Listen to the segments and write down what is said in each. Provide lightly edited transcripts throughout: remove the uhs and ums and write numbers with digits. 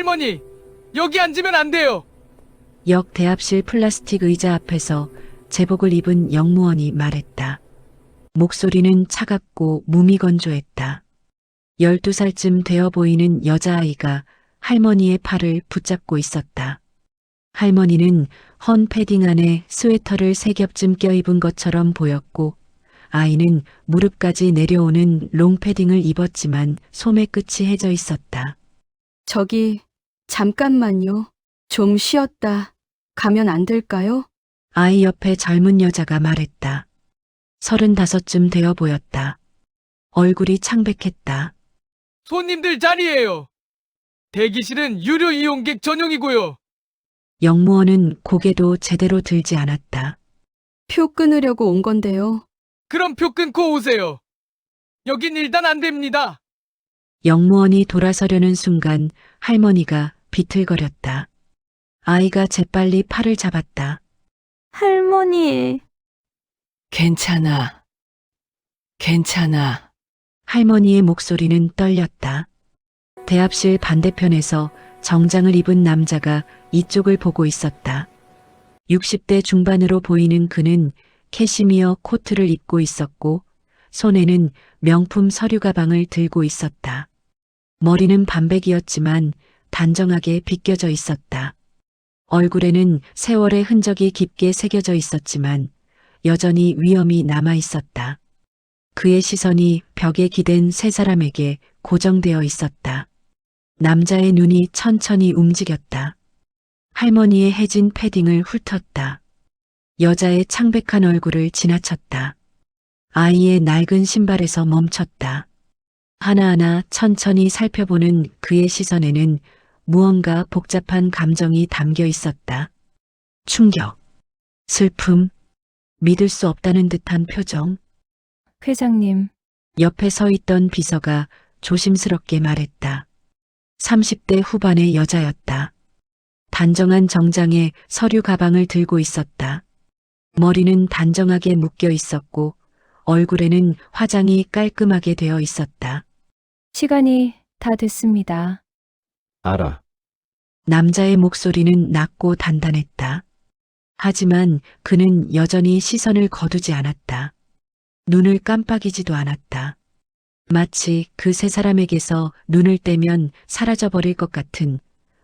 할머니, 여기 앉으면 안 돼요. 역 대합실 플라스틱 의자 앞에서 제복을 입은 영무원이 말했다. 목소리는 차갑고 무미건조했다. 12살쯤 되어 보이는 여자아이가 할머니의 팔을 붙잡고 있었다. 할머니는 헌 패딩 안에 스웨터를 3겹쯤 껴입은 것처럼 보였고 아이는 무릎까지 내려오는 롱패딩을 입었지만 소매 끝이 해져 있었다. 저기, 잠깐만요. 좀 쉬었다 가면 안 될까요? 아이 옆에 젊은 여자가 말했다. 35쯤 되어 보였다. 얼굴이 창백했다. 손님들 자리예요. 대기실은 유료 이용객 전용이고요. 영무원은 고개도 제대로 들지 않았다. 표 끊으려고 온 건데요. 그럼 표 끊고 오세요. 여긴 일단 안 됩니다. 영무원이 돌아서려는 순간 할머니가 비틀거렸다. 아이가 재빨리 팔을 잡았다. 할머니, 괜찮아. 괜찮아. 할머니의 목소리는 떨렸다. 대합실 반대편에서 정장을 입은 남자가 이쪽을 보고 있었다. 60대 중반으로 보이는 그는 캐시미어 코트를 입고 있었고 손에는 명품 서류 가방을 들고 있었다. 머리는 반백이었지만 단정하게 빗겨져 있었다. 얼굴에는 세월의 흔적이 깊게 새겨져 있었지만 여전히 위엄이 남아 있었다. 그의 시선이 벽에 기댄 세 사람에게 고정되어 있었다. 남자의 눈이 천천히 움직였다. 할머니의 해진 패딩을 훑었다. 여자의 창백한 얼굴을 지나쳤다. 아이의 낡은 신발에서 멈췄다. 하나하나 천천히 살펴보는 그의 시선에는 무언가 복잡한 감정이 담겨 있었다. 충격, 슬픔, 믿을 수 없다는 듯한 표정. 회장님, 옆에 서 있던 비서가 조심스럽게 말했다. 30대 후반의 여자였다. 단정한 정장에 서류 가방을 들고 있었다. 머리는 단정하게 묶여 있었고 얼굴에는 화장이 깔끔하게 되어 있었다. 시간이 다 됐습니다. 알아. 남자의 목소리는 낮고 단단했다. 하지만 그는 여전히 시선을 거두지 않았다. 눈을 깜빡이지도 않았다. 마치 그 세 사람에게서 눈을 떼면 사라져버릴 것 같은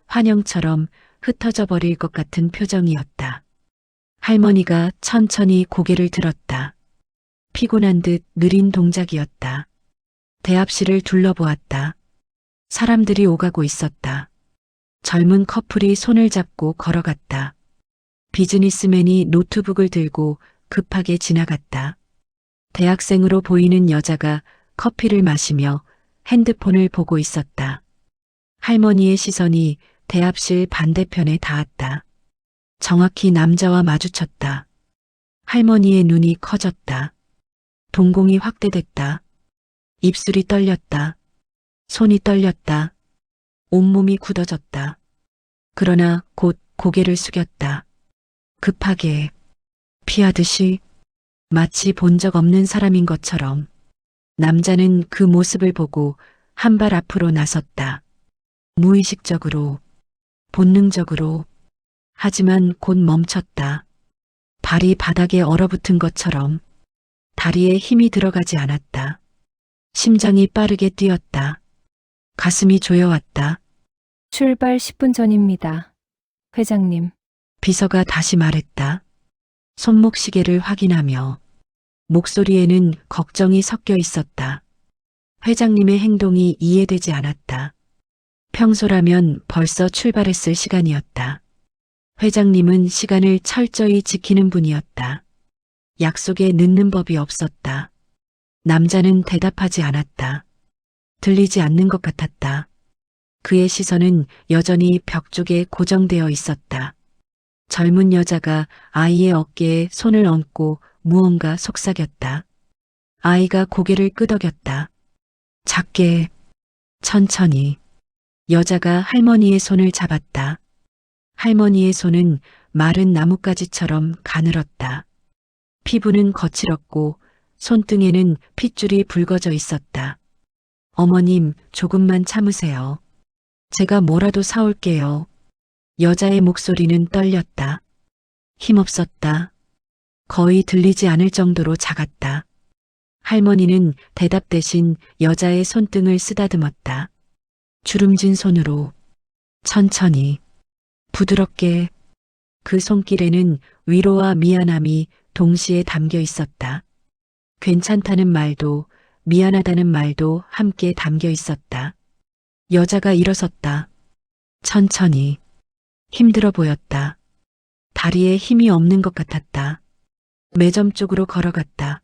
환영처럼 흩어져 버릴 것 같은 표정이었다. 할머니가 천천히 고개를 들었다. 피곤한 듯 느린 동작이었다. 대합실을 둘러보았다. 사람들이 오가고 있었다. 젊은 커플이 손을 잡고 걸어갔다. 비즈니스맨이 노트북을 들고 급하게 지나갔다. 대학생으로 보이는 여자가 커피를 마시며 핸드폰을 보고 있었다. 할머니의 시선이 대합실 반대편에 닿았다. 정확히 남자와 마주쳤다. 할머니의 눈이 커졌다. 동공이 확대됐다. 입술이 떨렸다. 손이 떨렸다. 온몸이 굳어졌다. 그러나 곧 고개를 숙였다. 급하게, 피하듯이, 마치 본 적 없는 사람인 것처럼. 남자는 그 모습을 보고 한 발 앞으로 나섰다. 무의식적으로, 본능적으로. 하지만 곧 멈췄다. 발이 바닥에 얼어붙은 것처럼 다리에 힘이 들어가지 않았다. 심장이 빠르게 뛰었다. 가슴이 조여왔다. 출발 10분 전입니다. 회장님, 비서가 다시 말했다. 손목 시계를 확인하며 목소리에는 걱정이 섞여 있었다. 회장님의 행동이 이해되지 않았다. 평소라면 벌써 출발했을 시간이었다. 회장님은 시간을 철저히 지키는 분이었다. 약속에 늦는 법이 없었다. 남자는 대답하지 않았다. 들리지 않는 것 같았다. 그의 시선은 여전히 벽 쪽에 고정되어 있었다. 젊은 여자가 아이의 어깨에 손을 얹고 무언가 속삭였다. 아이가 고개를 끄덕였다. 작게, 천천히. 여자가 할머니의 손을 잡았다. 할머니의 손은 마른 나뭇가지처럼 가늘었다. 피부는 거칠었고 손등에는 핏줄이 붉어져 있었다. 어머님, 조금만 참으세요. 제가 뭐라도 사올게요. 여자의 목소리는 떨렸다. 힘없었다. 거의 들리지 않을 정도로 작았다. 할머니는 대답 대신 여자의 손등을 쓰다듬었다. 주름진 손으로 천천히 부드럽게. 그 손길에는 위로와 미안함이 동시에 담겨 있었다. 괜찮다는 말도 미안하다는 말도 함께 담겨 있었다. 여자가 일어섰다. 천천히. 힘들어 보였다. 다리에 힘이 없는 것 같았다. 매점 쪽으로 걸어갔다.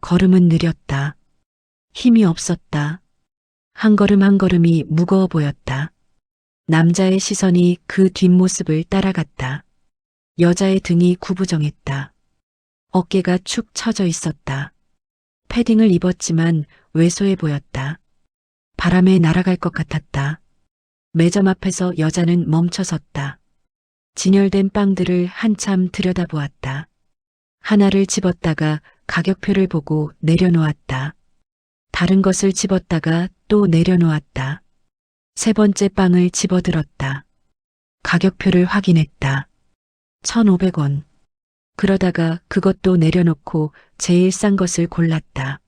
걸음은 느렸다. 힘이 없었다. 한 걸음 한 걸음이 무거워 보였다. 남자의 시선이 그 뒷모습을 따라갔다. 여자의 등이 구부정했다. 어깨가 축 처져 있었다. 패딩을 입었지만 왜소해 보였다. 바람에 날아갈 것 같았다. 매점 앞에서 여자는 멈춰섰다. 진열된 빵들을 한참 들여다보았다. 하나를 집었다가 가격표를 보고 내려놓았다. 다른 것을 집었다가 또 내려놓았다. 세 번째 빵을 집어들었다. 가격표를 확인했다. 1,500원. 그러다가 그것도 내려놓고 제일 싼 것을 골랐다.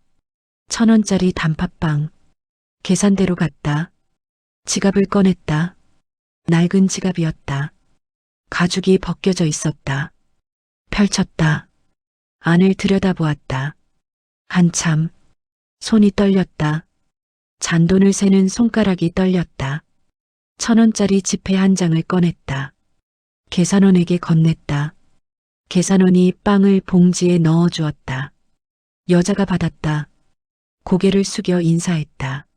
1,000원짜리 단팥빵. 계산대로 갔다. 지갑을 꺼냈다. 낡은 지갑이었다. 가죽이 벗겨져 있었다. 펼쳤다. 안을 들여다보았다. 한참. 손이 떨렸다. 잔돈을 세는 손가락이 떨렸다. 1,000원짜리 지폐 한 장을 꺼냈다. 계산원에게 건넸다. 계산원이 빵을 봉지에 넣어 주었다. 여자가 받았다. 고개를 숙여 인사했다.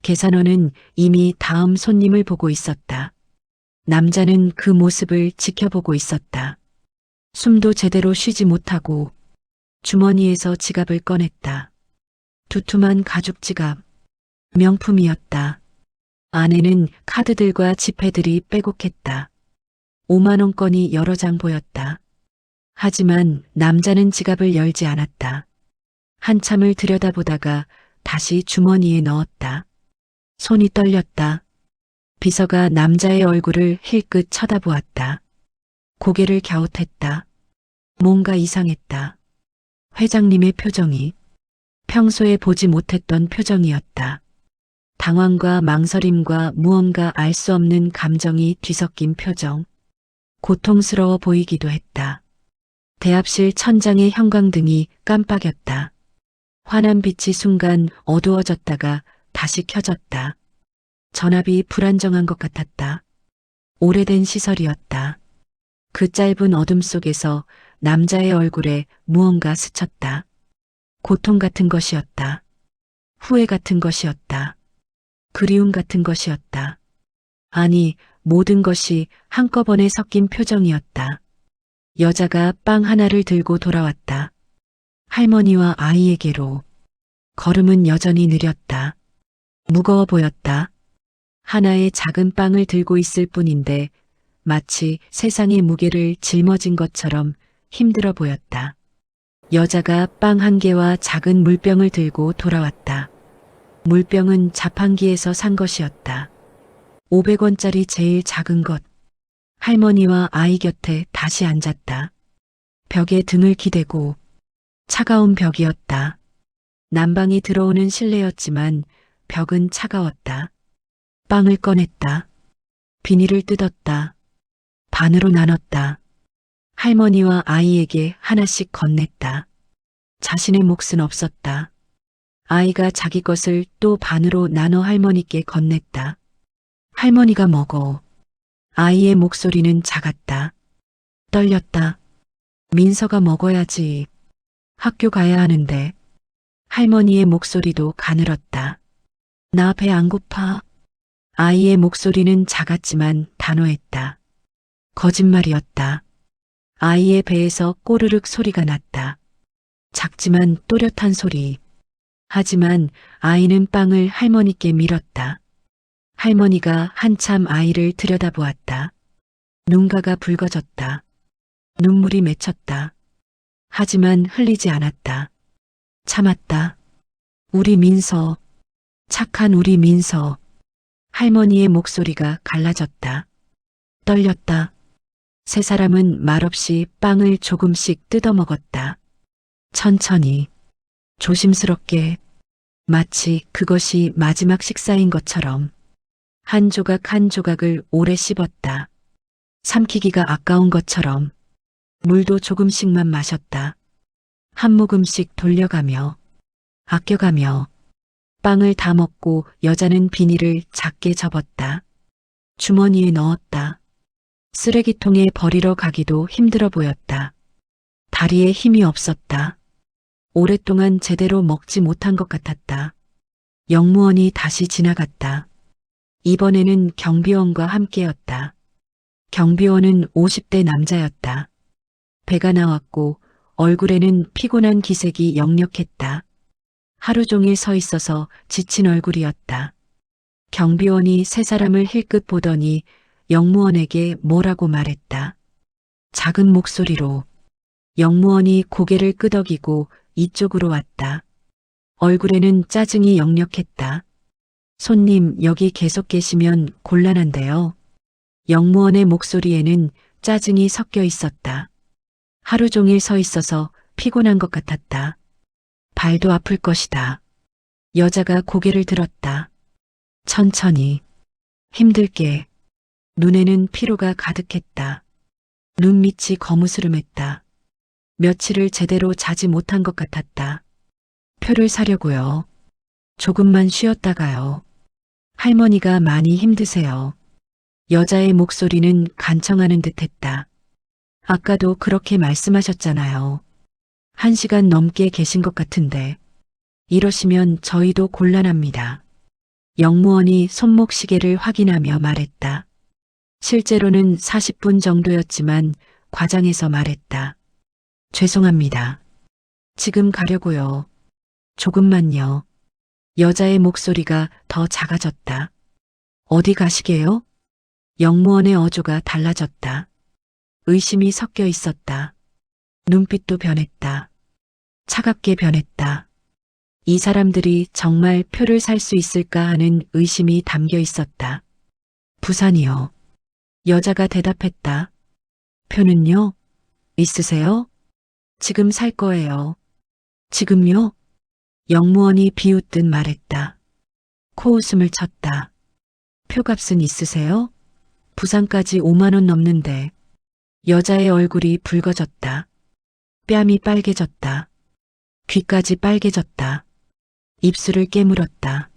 계산원은 이미 다음 손님을 보고 있었다. 남자는 그 모습을 지켜보고 있었다. 숨도 제대로 쉬지 못하고 주머니에서 지갑을 꺼냈다. 두툼한 가죽 지갑. 명품이었다. 안에는 카드들과 지폐들이 빼곡했다. 5만 원권이 여러 장 보였다. 하지만 남자는 지갑을 열지 않았다. 한참을 들여다보다가 다시 주머니에 넣었다. 손이 떨렸다. 비서가 남자의 얼굴을 힐끗 쳐다보았다. 고개를 갸웃했다. 뭔가 이상했다. 회장님의 표정이 평소에 보지 못했던 표정이었다. 당황과 망설임과 무언가 알 수 없는 감정이 뒤섞인 표정. 고통스러워 보이기도 했다. 대합실 천장의 형광등이 깜빡였다. 환한 빛이 순간 어두워졌다가 다시 켜졌다. 전압이 불안정한 것 같았다. 오래된 시설이었다. 그 짧은 어둠 속에서 남자의 얼굴에 무언가 스쳤다. 고통 같은 것이었다. 후회 같은 것이었다. 그리움 같은 것이었다. 아니, 모든 것이 한꺼번에 섞인 표정이었다. 여자가 빵 하나를 들고 돌아왔다. 할머니와 아이에게로. 걸음은 여전히 느렸다. 무거워 보였다. 하나의 작은 빵을 들고 있을 뿐인데 마치 세상의 무게를 짊어진 것처럼 힘들어 보였다. 여자가 빵 한 개와 작은 물병을 들고 돌아왔다. 물병은 자판기에서 산 것이었다. 500원짜리 제일 작은 것. 할머니와 아이 곁에 다시 앉았다. 벽에 등을 기대고 차가운 벽이었다. 난방이 들어오는 실내였지만 벽은 차가웠다. 빵을 꺼냈다. 비닐을 뜯었다. 반으로 나눴다. 할머니와 아이에게 하나씩 건넸다. 자신의 몫은 없었다. 아이가 자기 것을 또 반으로 나눠 할머니께 건넸다. 할머니가 먹어. 아이의 목소리는 작았다. 떨렸다. 민서가 먹어야지. 학교 가야 하는데. 할머니의 목소리도 가늘었다. 나 배 안 고파. 아이의 목소리는 작았지만 단호했다. 거짓말이었다. 아이의 배에서 꼬르륵 소리가 났다. 작지만 또렷한 소리. 하지만 아이는 빵을 할머니께 밀었다. 할머니가 한참 아이를 들여다보았다. 눈가가 붉어졌다. 눈물이 맺혔다. 하지만 흘리지 않았다. 참았다. 우리 민서. 착한 우리 민서. 할머니의 목소리가 갈라졌다. 떨렸다. 세 사람은 말없이 빵을 조금씩 뜯어 먹었다. 천천히, 조심스럽게, 마치 그것이 마지막 식사인 것처럼 한 조각 한 조각을 오래 씹었다. 삼키기가 아까운 것처럼 물도 조금씩만 마셨다. 한 모금씩 돌려가며 아껴가며 빵을 다 먹고 여자는 비닐을 작게 접었다. 주머니에 넣었다. 쓰레기통에 버리러 가기도 힘들어 보였다. 다리에 힘이 없었다. 오랫동안 제대로 먹지 못한 것 같았다. 영무원이 다시 지나갔다. 이번에는 경비원과 함께였다. 경비원은 50대 남자였다. 배가 나왔고 얼굴에는 피곤한 기색이 역력했다. 하루 종일 서 있어서 지친 얼굴이었다. 경비원이 세 사람을 힐끗 보더니 영무원에게 뭐라고 말했다. 작은 목소리로. 영무원이 고개를 끄덕이고 이쪽으로 왔다. 얼굴에는 짜증이 역력했다. 손님, 여기 계속 계시면 곤란한데요. 영무원의 목소리에는 짜증이 섞여 있었다. 하루 종일 서 있어서 피곤한 것 같았다. 발도 아플 것이다. 여자가 고개를 들었다. 천천히, 힘들게. 눈에는 피로가 가득했다. 눈밑이 거무스름했다. 며칠을 제대로 자지 못한 것 같았다. 표를 사려고요. 조금만 쉬었다가요. 할머니가 많이 힘드세요. 여자의 목소리는 간청하는 듯했다. 아까도 그렇게 말씀하셨잖아요. 1시간 넘게 계신 것 같은데. 이러시면 저희도 곤란합니다. 영무원이 손목 시계를 확인하며 말했다. 실제로는 40분 정도였지만 과장해서 말했다. 죄송합니다. 지금 가려고요. 조금만요. 여자의 목소리가 더 작아졌다. 어디 가시게요? 영무원의 어조가 달라졌다. 의심이 섞여 있었다. 눈빛도 변했다. 차갑게 변했다. 이 사람들이 정말 표를 살 수 있을까 하는 의심이 담겨 있었다. 부산이요. 여자가 대답했다. 표는요? 있으세요? 지금 살 거예요. 지금요? 영무원이 비웃듯 말했다. 코웃음을 쳤다. 표값은 있으세요? 부산까지 5만 원 넘는데. 여자의 얼굴이 붉어졌다. 뺨이 빨개졌다. 귀까지 빨개졌다. 입술을 깨물었다.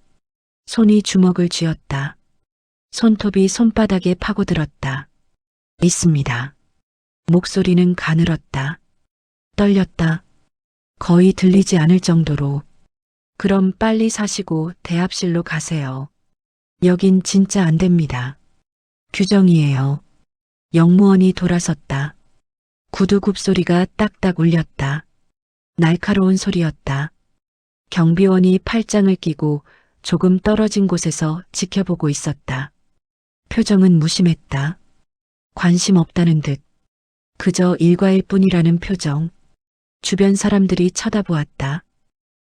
손이 주먹을 쥐었다. 손톱이 손바닥에 파고들었다. 있습니다. 목소리는 가늘었다. 떨렸다. 거의 들리지 않을 정도로. 그럼 빨리 사시고 대합실로 가세요. 여긴 진짜 안 됩니다. 규정이에요. 영무원이 돌아섰다. 구두 굽소리가 딱딱 울렸다. 날카로운 소리였다. 경비원이 팔짱을 끼고 조금 떨어진 곳에서 지켜보고 있었다. 표정은 무심했다. 관심 없다는 듯. 그저 일과일 뿐이라는 표정. 주변 사람들이 쳐다보았다.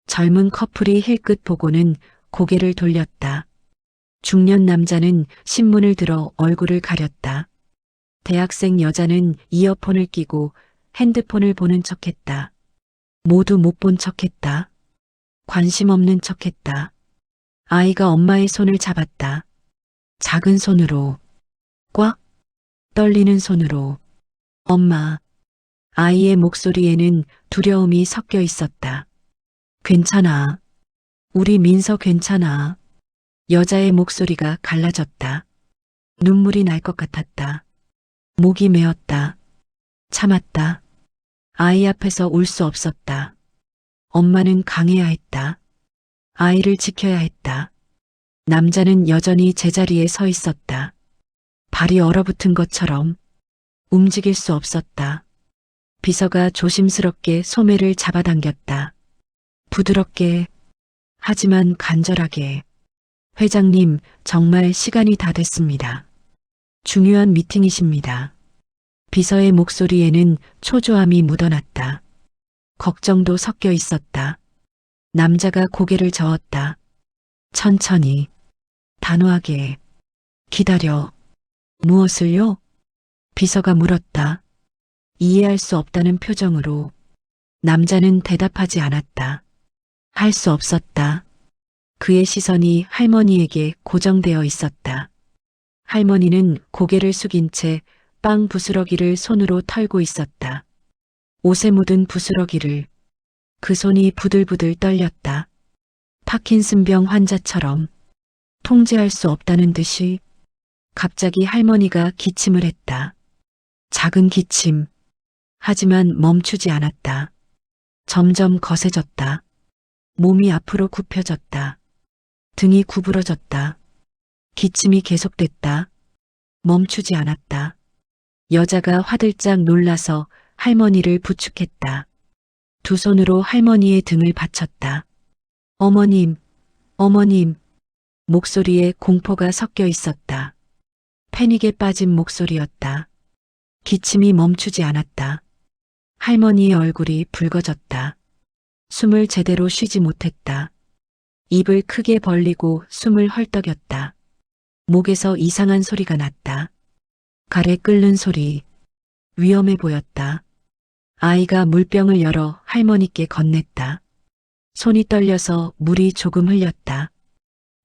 젊은 커플이 힐끗 보고는 고개를 돌렸다. 중년 남자는 신문을 들어 얼굴을 가렸다. 대학생 여자는 이어폰을 끼고 핸드폰을 보는 척했다. 모두 못 본 척했다. 관심 없는 척했다. 아이가 엄마의 손을 잡았다. 작은 손으로, 꽉 떨리는 손으로. 엄마. 아이의 목소리에는 두려움이 섞여 있었다. 괜찮아. 우리 민서 괜찮아. 여자의 목소리가 갈라졌다. 눈물이 날 것 같았다. 목이 메었다. 참았다. 아이 앞에서 울 수 없었다. 엄마는 강해야 했다. 아이를 지켜야 했다. 남자는 여전히 제자리에 서 있었다. 발이 얼어붙은 것처럼 움직일 수 없었다. 비서가 조심스럽게 소매를 잡아당겼다. 부드럽게, 하지만 간절하게. 회장님, 정말 시간이 다 됐습니다. 중요한 미팅이십니다. 비서의 목소리에는 초조함이 묻어났다. 걱정도 섞여 있었다. 남자가 고개를 저었다. 천천히, 단호하게. 기다려. 무엇을요? 비서가 물었다. 이해할 수 없다는 표정으로. 남자는 대답하지 않았다. 할 수 없었다. 그의 시선이 할머니에게 고정되어 있었다. 할머니는 고개를 숙인 채 빵 부스러기를 손으로 털고 있었다. 옷에 묻은 부스러기를. 그 손이 부들부들 떨렸다. 파킨슨병 환자처럼 통제할 수 없다는 듯이. 갑자기 할머니가 기침을 했다. 작은 기침. 하지만 멈추지 않았다. 점점 거세졌다. 몸이 앞으로 굽혀졌다. 등이 구부러졌다. 기침이 계속됐다. 멈추지 않았다. 여자가 화들짝 놀라서 할머니를 부축했다. 두 손으로 할머니의 등을 받쳤다. 어머님, 어머님. 목소리에 공포가 섞여 있었다. 패닉에 빠진 목소리였다. 기침이 멈추지 않았다. 할머니의 얼굴이 붉어졌다. 숨을 제대로 쉬지 못했다. 입을 크게 벌리고 숨을 헐떡였다. 목에서 이상한 소리가 났다. 가래 끓는 소리. 위험해 보였다. 아이가 물병을 열어 할머니께 건넸다. 손이 떨려서 물이 조금 흘렸다.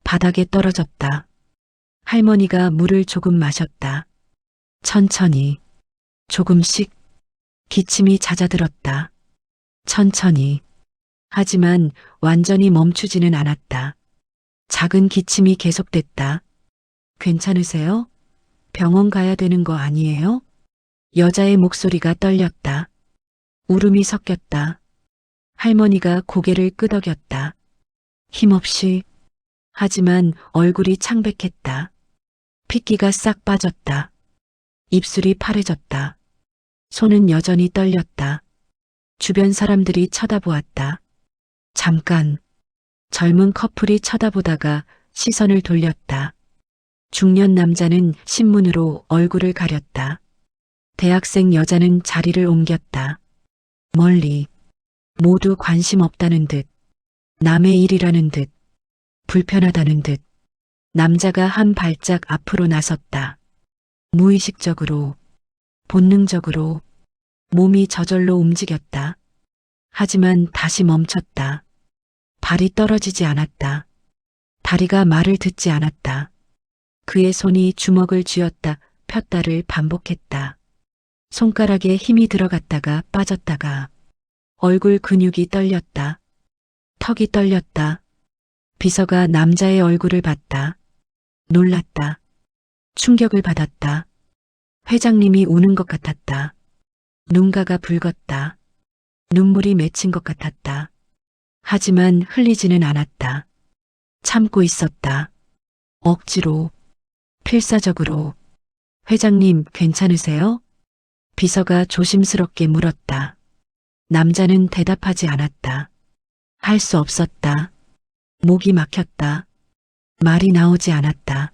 바닥에 떨어졌다. 할머니가 물을 조금 마셨다. 천천히, 조금씩. 기침이 잦아들었다. 천천히. 하지만 완전히 멈추지는 않았다. 작은 기침이 계속됐다. 괜찮으세요? 병원 가야 되는 거 아니에요? 여자의 목소리가 떨렸다. 울음이 섞였다. 할머니가 고개를 끄덕였다. 힘없이. 하지만 얼굴이 창백했다. 핏기가 싹 빠졌다. 입술이 파래졌다. 손은 여전히 떨렸다. 주변 사람들이 쳐다보았다. 잠깐. 젊은 커플이 쳐다보다가 시선을 돌렸다. 중년 남자는 신문으로 얼굴을 가렸다. 대학생 여자는 자리를 옮겼다. 멀리. 모두 관심 없다는 듯. 남의 일이라는 듯. 불편하다는 듯. 남자가 한 발짝 앞으로 나섰다. 무의식적으로, 본능적으로 몸이 저절로 움직였다. 하지만 다시 멈췄다. 발이 떨어지지 않았다. 다리가 말을 듣지 않았다. 그의 손이 주먹을 쥐었다 폈다를 반복했다. 손가락에 힘이 들어갔다가 빠졌다가 얼굴 근육이 떨렸다. 턱이 떨렸다. 비서가 남자의 얼굴을 봤다. 놀랐다. 충격을 받았다. 회장님이 우는 것 같았다. 눈가가 붉었다. 눈물이 맺힌 것 같았다. 하지만 흘리지는 않았다. 참고 있었다. 억지로, 필사적으로. 회장님 괜찮으세요? 비서가 조심스럽게 물었다. 남자는 대답하지 않았다. 할 수 없었다. 목이 막혔다. 말이 나오지 않았다.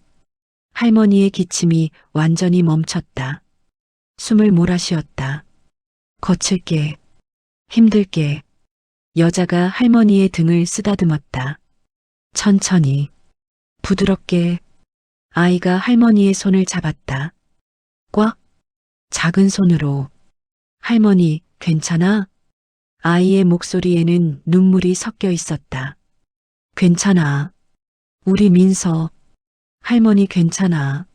할머니의 기침이 완전히 멈췄다. 숨을 몰아쉬었다. 거칠게, 힘들게. 여자가 할머니의 등을 쓰다듬었다. 천천히, 부드럽게. 아이가 할머니의 손을 잡았다. 꽉, 작은 손으로. 할머니, 괜찮아? 아이의 목소리에는 눈물이 섞여 있었다. 괜찮아. 우리 민서. 할머니 괜찮아.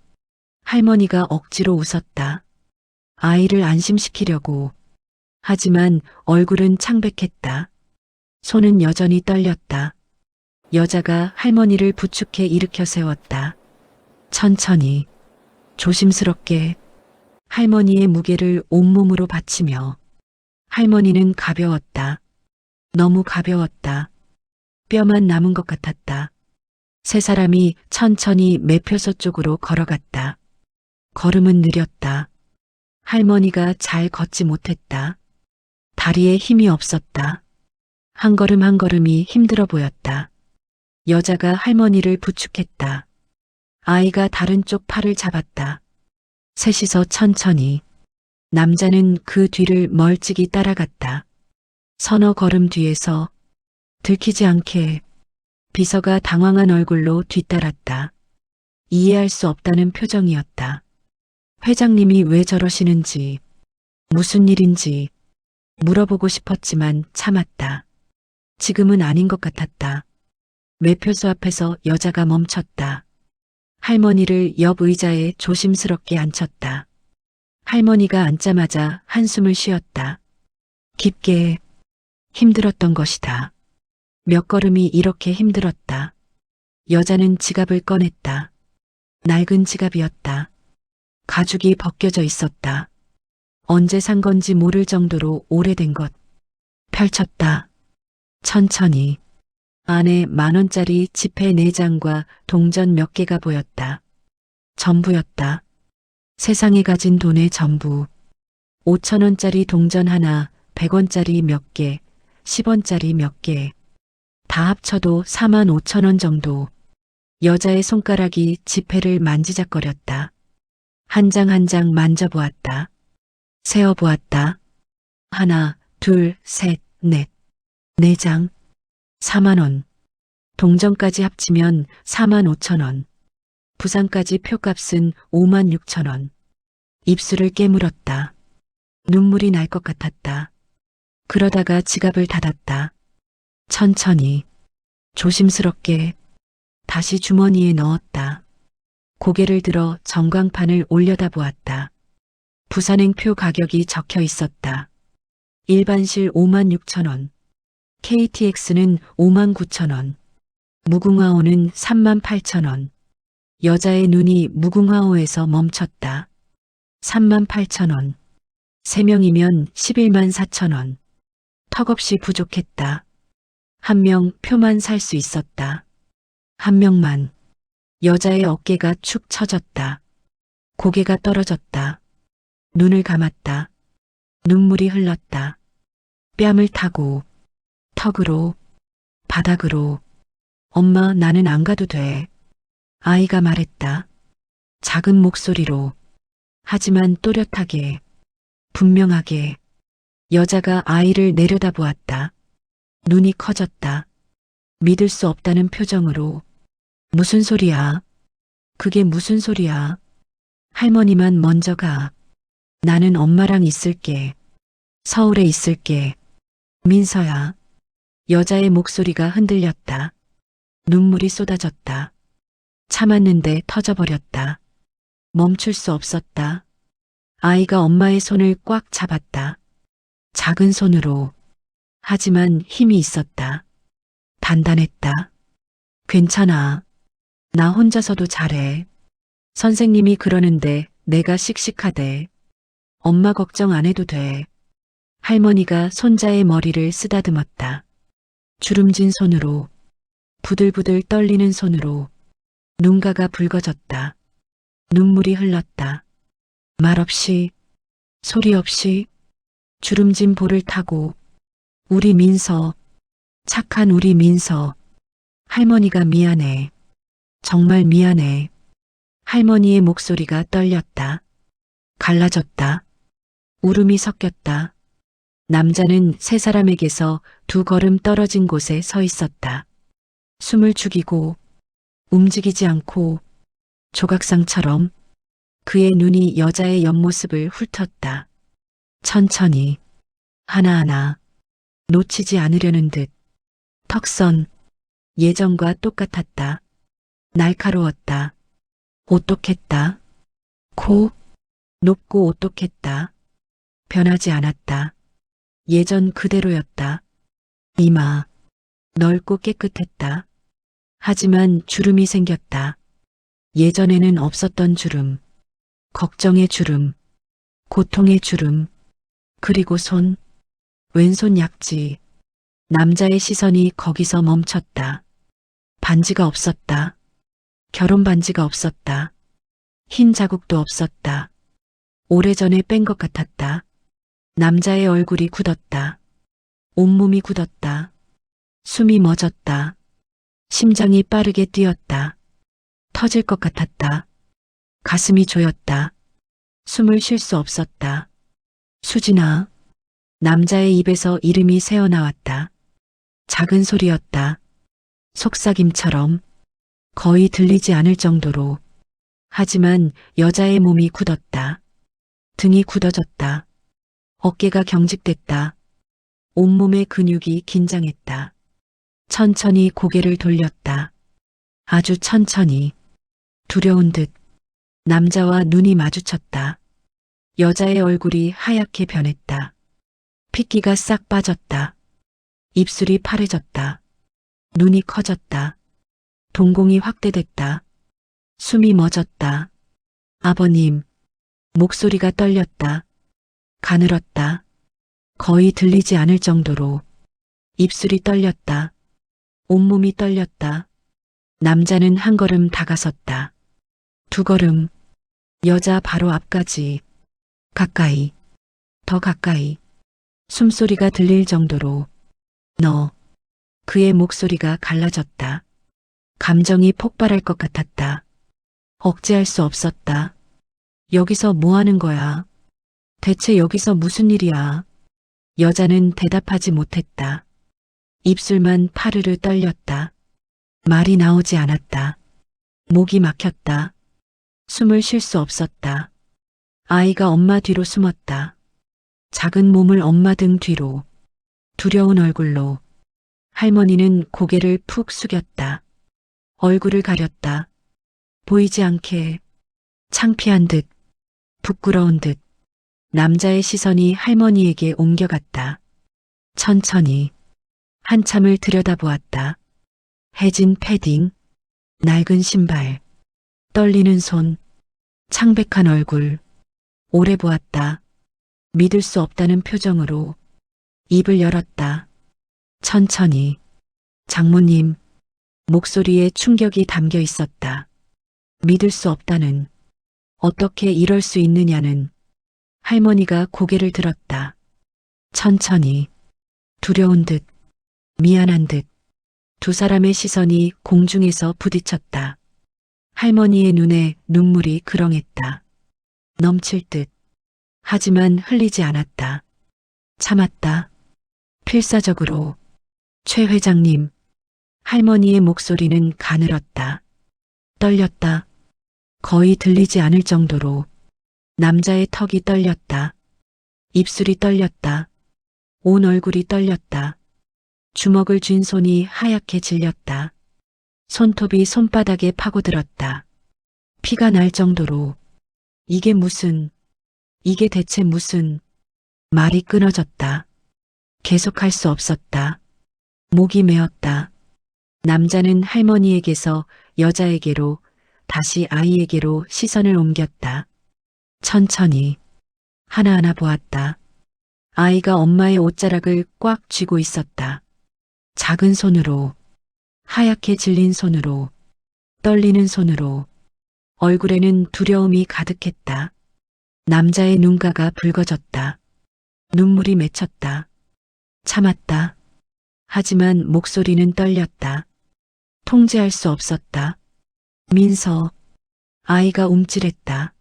할머니가 억지로 웃었다. 아이를 안심시키려고. 하지만 얼굴은 창백했다. 손은 여전히 떨렸다. 여자가 할머니를 부축해 일으켜 세웠다. 천천히, 조심스럽게. 할머니의 무게를 온몸으로 받치며. 할머니는 가벼웠다. 너무 가벼웠다. 뼈만 남은 것 같았다. 세 사람이 천천히 매표소 쪽으로 걸어갔다. 걸음은 느렸다. 할머니가 잘 걷지 못했다. 다리에 힘이 없었다. 한 걸음 한 걸음이 힘들어 보였다. 여자가 할머니를 부축했다. 아이가 다른 쪽 팔을 잡았다. 셋이서 천천히. 남자는 그 뒤를 멀찍이 따라갔다. 서너 걸음 뒤에서 들키지 않게. 비서가 당황한 얼굴로 뒤따랐다. 이해할 수 없다는 표정이었다. 회장님이 왜 저러시는지, 무슨 일인지 물어보고 싶었지만 참았다. 지금은 아닌 것 같았다. 매표소 앞에서 여자가 멈췄다. 할머니를 옆 의자에 조심스럽게 앉혔다. 할머니가 앉자마자 한숨을 쉬었다. 깊게 힘들었던 것이다. 몇 걸음이 이렇게 힘들었다. 여자는 지갑을 꺼냈다. 낡은 지갑이었다. 가죽이 벗겨져 있었다. 언제 산 건지 모를 정도로 오래된 것. 펼쳤다. 천천히. 안에 10,000원짜리 지폐 4장과 동전 몇 개가 보였다. 전부였다. 세상에 가진 돈의 전부. 5,000원짜리 동전 하나, 100원짜리 몇 개, 10원짜리 몇 개. 다 합쳐도 45,000원 정도. 여자의 손가락이 지폐를 만지작거렸다. 한 장 한 장 만져보았다. 세어보았다. 하나, 둘, 셋, 넷. 4장. 4만원. 동전까지 합치면 45,000원. 부산까지 표값은 56,000원. 입술을 깨물었다. 눈물이 날 것 같았다. 그러다가 지갑을 닫았다. 천천히, 조심스럽게 다시 주머니에 넣었다. 고개를 들어 전광판을 올려다보았다. 부산행표 가격이 적혀 있었다. 일반실 56,000원, KTX는 59,000원, 무궁화호는 38,000원. 여자의 눈이 무궁화호에서 멈췄다. 38,000원. 3명이면 114,000원. 턱없이 부족했다. 한 명 표만 살 수 있었다. 한 명만. 여자의 어깨가 축 처졌다. 고개가 떨어졌다. 눈을 감았다. 눈물이 흘렀다. 뺨을 타고, 턱으로, 바닥으로. 엄마, 나는 안 가도 돼. 아이가 말했다. 작은 목소리로. 하지만 또렷하게, 분명하게. 여자가 아이를 내려다보았다. 눈이 커졌다. 믿을 수 없다는 표정으로. 무슨 소리야? 그게 무슨 소리야? 할머니만 먼저 가. 나는 엄마랑 있을게. 서울에 있을게. 민서야. 여자의 목소리가 흔들렸다. 눈물이 쏟아졌다. 참았는데 터져버렸다. 멈출 수 없었다. 아이가 엄마의 손을 꽉 잡았다. 작은 손으로. 하지만 힘이 있었다. 단단했다. 괜찮아. 나 혼자서도 잘해. 선생님이 그러는데 내가 씩씩하대. 엄마 걱정 안 해도 돼. 할머니가 손자의 머리를 쓰다듬었다. 주름진 손으로, 부들부들 떨리는 손으로. 눈가가 붉어졌다. 눈물이 흘렀다. 말없이, 소리 없이 주름진 볼을 타고. 우리 민서, 착한 우리 민서. 할머니가 미안해. 정말 미안해. 할머니의 목소리가 떨렸다. 갈라졌다. 울음이 섞였다. 남자는 세 사람에게서 2걸음 떨어진 곳에 서 있었다. 숨을 죽이고 움직이지 않고 조각상처럼. 그의 눈이 여자의 옆모습을 훑었다. 천천히, 하나하나, 놓치지 않으려는 듯. 턱선, 예전과 똑같았다. 날카로웠다. 오똑했다. 코, 높고 오똑했다. 변하지 않았다. 예전 그대로였다. 이마, 넓고 깨끗했다. 하지만 주름이 생겼다. 예전에는 없었던 주름. 걱정의 주름. 고통의 주름. 그리고 손. 왼손 약지. 남자의 시선이 거기서 멈췄다. 반지가 없었다. 결혼 반지가 없었다. 흰 자국도 없었다. 오래전에 뺀 것 같았다. 남자의 얼굴이 굳었다. 온몸이 굳었다. 숨이 멎었다. 심장이 빠르게 뛰었다. 터질 것 같았다. 가슴이 조였다. 숨을 쉴 수 없었다. 수진아. 남자의 입에서 이름이 새어나왔다. 작은 소리였다. 속삭임처럼. 거의 들리지 않을 정도로. 하지만 여자의 몸이 굳었다. 등이 굳어졌다. 어깨가 경직됐다. 온몸의 근육이 긴장했다. 천천히 고개를 돌렸다. 아주 천천히. 두려운 듯 남자와 눈이 마주쳤다. 여자의 얼굴이 하얗게 변했다. 핏기가 싹 빠졌다. 입술이 파래졌다. 눈이 커졌다. 동공이 확대됐다. 숨이 멎었다. 아버님. 목소리가 떨렸다. 가늘었다. 거의 들리지 않을 정도로. 입술이 떨렸다. 온몸이 떨렸다. 남자는 한 걸음 다가섰다. 두 걸음. 여자 바로 앞까지. 가까이. 더 가까이. 숨소리가 들릴 정도로. 너. 그의 목소리가 갈라졌다. 감정이 폭발할 것 같았다. 억제할 수 없었다. 여기서 뭐 하는 거야? 대체 여기서 무슨 일이야? 여자는 대답하지 못했다. 입술만 파르르 떨렸다. 말이 나오지 않았다. 목이 막혔다. 숨을 쉴 수 없었다. 아이가 엄마 뒤로 숨었다. 작은 몸을 엄마 등 뒤로. 두려운 얼굴로. 할머니는 고개를 푹 숙였다. 얼굴을 가렸다. 보이지 않게. 창피한 듯. 부끄러운 듯. 남자의 시선이 할머니에게 옮겨갔다. 천천히. 한참을 들여다보았다. 해진 패딩. 낡은 신발. 떨리는 손. 창백한 얼굴. 오래 보았다. 믿을 수 없다는 표정으로. 입을 열었다. 천천히. 장모님. 목소리에 충격이 담겨 있었다. 믿을 수 없다는. 어떻게 이럴 수 있느냐는. 할머니가 고개를 들었다. 천천히. 두려운 듯. 미안한 듯. 두 사람의 시선이 공중에서 부딪혔다. 할머니의 눈에 눈물이 그렁했다. 넘칠 듯. 하지만 흘리지 않았다. 참았다. 필사적으로. 최 회장님. 할머니의 목소리는 가늘었다. 떨렸다. 거의 들리지 않을 정도로. 남자의 턱이 떨렸다. 입술이 떨렸다. 온 얼굴이 떨렸다. 주먹을 쥔 손이 하얗게 질렸다. 손톱이 손바닥에 파고들었다. 피가 날 정도로. 이게 대체 무슨. 말이 끊어졌다. 계속할 수 없었다. 목이 메었다. 남자는 할머니에게서 여자에게로, 다시 아이에게로 시선을 옮겼다. 천천히. 하나하나 보았다. 아이가 엄마의 옷자락을 꽉 쥐고 있었다. 작은 손으로. 하얗게 질린 손으로. 떨리는 손으로. 얼굴에는 두려움이 가득했다. 남자의 눈가가 붉어졌다. 눈물이 맺혔다. 참았다. 하지만 목소리는 떨렸다. 통제할 수 없었다. 민서. 아이가 움찔했다.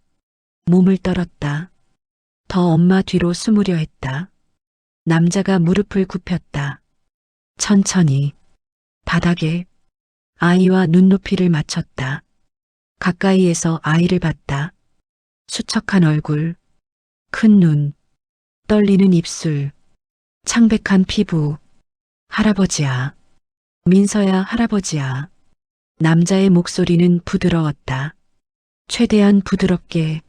몸을 떨었다. 더 엄마 뒤로 숨으려 했다. 남자가 무릎을 굽혔다. 천천히. 바닥에. 아이와 눈높이를 맞췄다. 가까이에서 아이를 봤다. 수척한 얼굴. 큰 눈. 떨리는 입술. 창백한 피부. 할아버지야. 민서야, 할아버지야. 남자의 목소리는 부드러웠다. 최대한 부드럽게.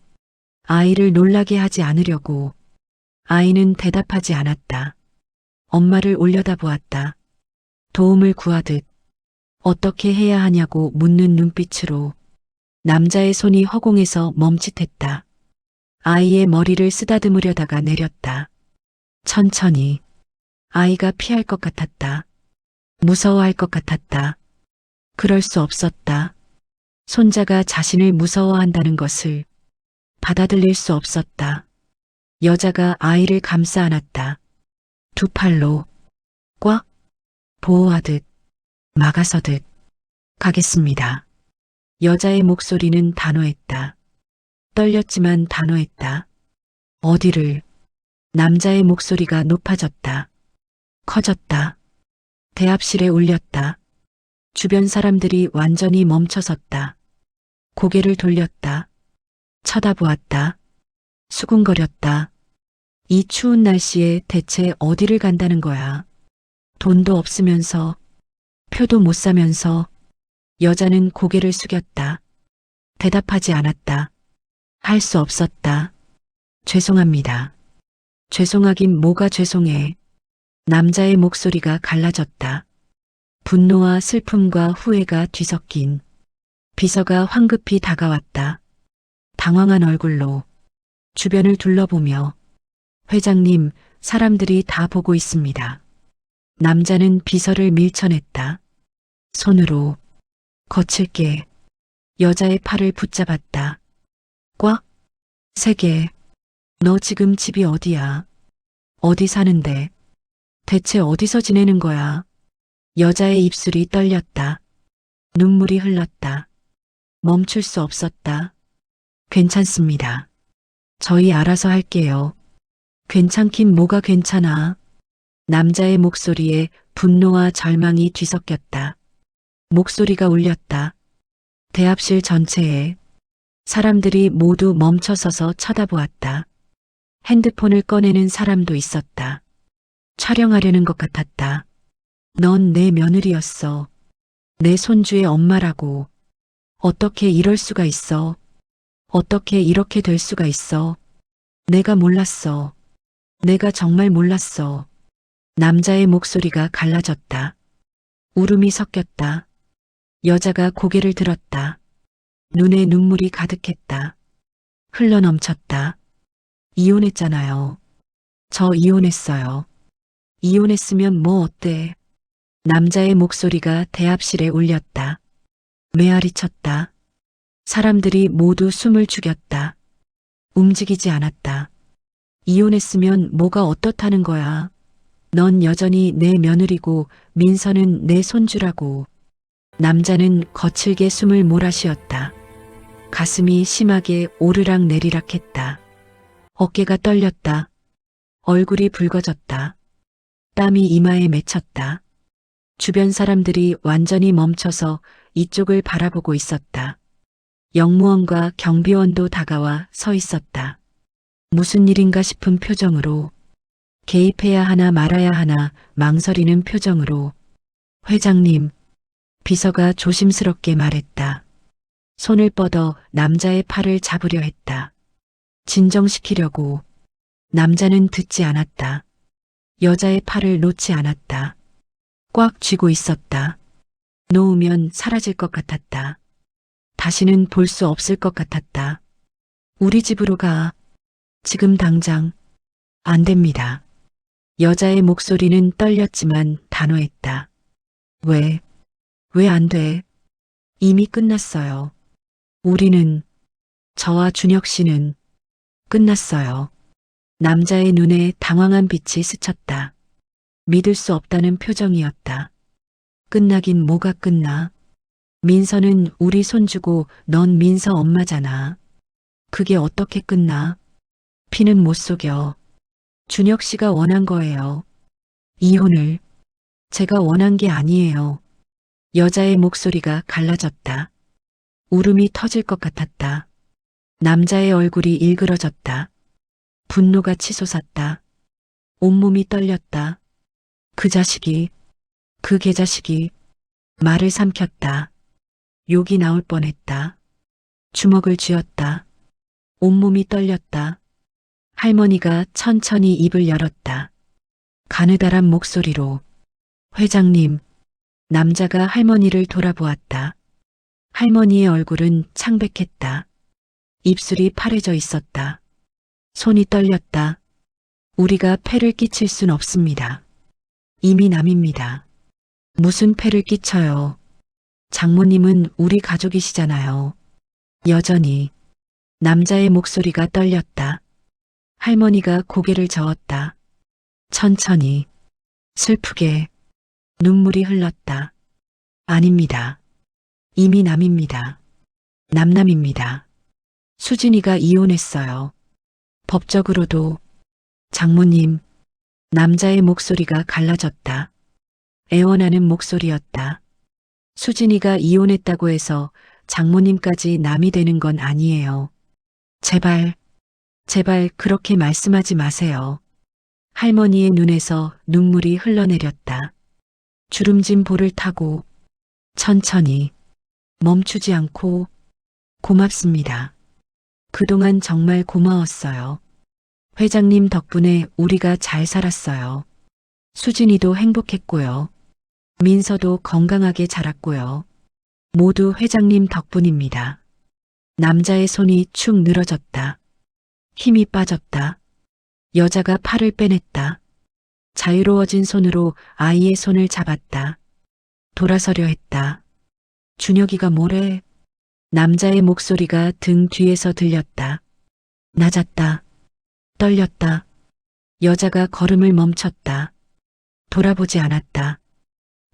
아이를 놀라게 하지 않으려고. 아이는 대답하지 않았다. 엄마를 올려다보았다. 도움을 구하듯. 어떻게 해야 하냐고 묻는 눈빛으로. 남자의 손이 허공에서 멈칫했다. 아이의 머리를 쓰다듬으려다가 내렸다. 천천히. 아이가 피할 것 같았다. 무서워할 것 같았다. 그럴 수 없었다. 손자가 자신을 무서워한다는 것을 받아들일 수 없었다. 여자가 아이를 감싸 안았다. 두 팔로 꽉 보호하듯 막아서듯. 가겠습니다. 여자의 목소리는 단호했다. 떨렸지만 단호했다. 어디를? 남자의 목소리가 높아졌다. 커졌다. 대합실에 울렸다. 주변 사람들이 완전히 멈춰섰다. 고개를 돌렸다. 쳐다보았다. 수군거렸다. 이 추운 날씨에 대체 어디를 간다는 거야? 돈도 없으면서, 표도 못 사면서. 여자는 고개를 숙였다. 대답하지 않았다. 할 수 없었다. 죄송합니다. 죄송하긴 뭐가 죄송해. 남자의 목소리가 갈라졌다. 분노와 슬픔과 후회가 뒤섞인. 비서가 황급히 다가왔다. 당황한 얼굴로 주변을 둘러보며 회장님, 사람들이 다 보고 있습니다. 남자는 비서를 밀쳐냈다. 손으로 거칠게 여자의 팔을 붙잡았다. 꽉. 세게. 너 지금 집이 어디야? 어디 사는데? 대체 어디서 지내는 거야? 여자의 입술이 떨렸다. 눈물이 흘렀다. 멈출 수 없었다. 괜찮습니다. 저희 알아서 할게요. 괜찮긴 뭐가 괜찮아. 남자의 목소리에 분노와 절망이 뒤섞였다. 목소리가 울렸다. 대합실 전체에 사람들이 모두 멈춰서서 쳐다보았다. 핸드폰을 꺼내는 사람도 있었다. 촬영하려는 것 같았다. 넌 내 며느리였어. 내 손주의 엄마라고. 어떻게 이럴 수가 있어. 어떻게 이렇게 될 수가 있어. 내가 몰랐어. 내가 정말 몰랐어. 남자의 목소리가 갈라졌다. 울음이 섞였다. 여자가 고개를 들었다. 눈에 눈물이 가득했다. 흘러넘쳤다. 이혼했잖아요. 저 이혼했어요. 이혼했으면 뭐 어때? 남자의 목소리가 대합실에 울렸다. 메아리 쳤다. 사람들이 모두 숨을 죽였다. 움직이지 않았다. 이혼했으면 뭐가 어떻다는 거야. 넌 여전히 내 며느리고 민서는 내 손주라고. 남자는 거칠게 숨을 몰아쉬었다. 가슴이 심하게 오르락 내리락 했다. 어깨가 떨렸다. 얼굴이 붉어졌다. 땀이 이마에 맺혔다. 주변 사람들이 완전히 멈춰서 이쪽을 바라보고 있었다. 영무원과 경비원도 다가와 서 있었다. 무슨 일인가 싶은 표정으로, 개입해야 하나 말아야 하나 망설이는 표정으로. 회장님, 비서가 조심스럽게 말했다. 손을 뻗어 남자의 팔을 잡으려 했다. 진정시키려고. 남자는 듣지 않았다. 여자의 팔을 놓지 않았다. 꽉 쥐고 있었다. 놓으면 사라질 것 같았다. 다시는 볼 수 없을 것 같았다. 우리 집으로 가. 지금 당장. 안 됩니다. 여자의 목소리는 떨렸지만 단호했다. 왜 안 돼? 이미 끝났어요. 우리는, 저와 준혁 씨는 끝났어요. 남자의 눈에 당황한 빛이 스쳤다. 믿을 수 없다는 표정이었다. 끝나긴 뭐가 끝나? 민서는 우리 손주고 넌 민서 엄마잖아. 그게 어떻게 끝나? 피는 못 속여. 준혁 씨가 원한 거예요. 이혼을. 제가 원한 게 아니에요. 여자의 목소리가 갈라졌다. 울음이 터질 것 같았다. 남자의 얼굴이 일그러졌다. 분노가 치솟았다. 온몸이 떨렸다. 그 자식이, 그 개자식이 말을 삼켰다. 욕이 나올 뻔했다. 주먹을 쥐었다. 온몸이 떨렸다. 할머니가 천천히 입을 열었다. 가느다란 목소리로, 회장님. 남자가 할머니를 돌아보았다. 할머니의 얼굴은 창백했다. 입술이 파래져 있었다. 손이 떨렸다. 우리가 폐를 끼칠 순 없습니다. 이미 남입니다. 무슨 폐를 끼쳐요. 장모님은 우리 가족이시잖아요. 여전히. 남자의 목소리가 떨렸다. 할머니가 고개를 저었다. 천천히, 슬프게. 눈물이 흘렀다. 아닙니다. 이미 남입니다. 남남입니다. 수진이가 이혼했어요. 법적으로도. 장모님. 남자의 목소리가 갈라졌다. 애원하는 목소리였다. 수진이가 이혼했다고 해서 장모님까지 남이 되는 건 아니에요. 제발, 제발 그렇게 말씀하지 마세요. 할머니의 눈에서 눈물이 흘러내렸다. 주름진 볼을 타고 천천히 멈추지 않고 고맙습니다. 그동안 정말 고마웠어요. 회장님 덕분에 우리가 잘 살았어요. 수진이도 행복했고요. 민서도 건강하게 자랐고요. 모두 회장님 덕분입니다. 남자의 손이 축 늘어졌다. 힘이 빠졌다. 여자가 팔을 빼냈다. 자유로워진 손으로 아이의 손을 잡았다. 돌아서려 했다. 준혁이가 뭐래? 남자의 목소리가 등 뒤에서 들렸다. 낮았다. 떨렸다. 여자가 걸음을 멈췄다. 돌아보지 않았다.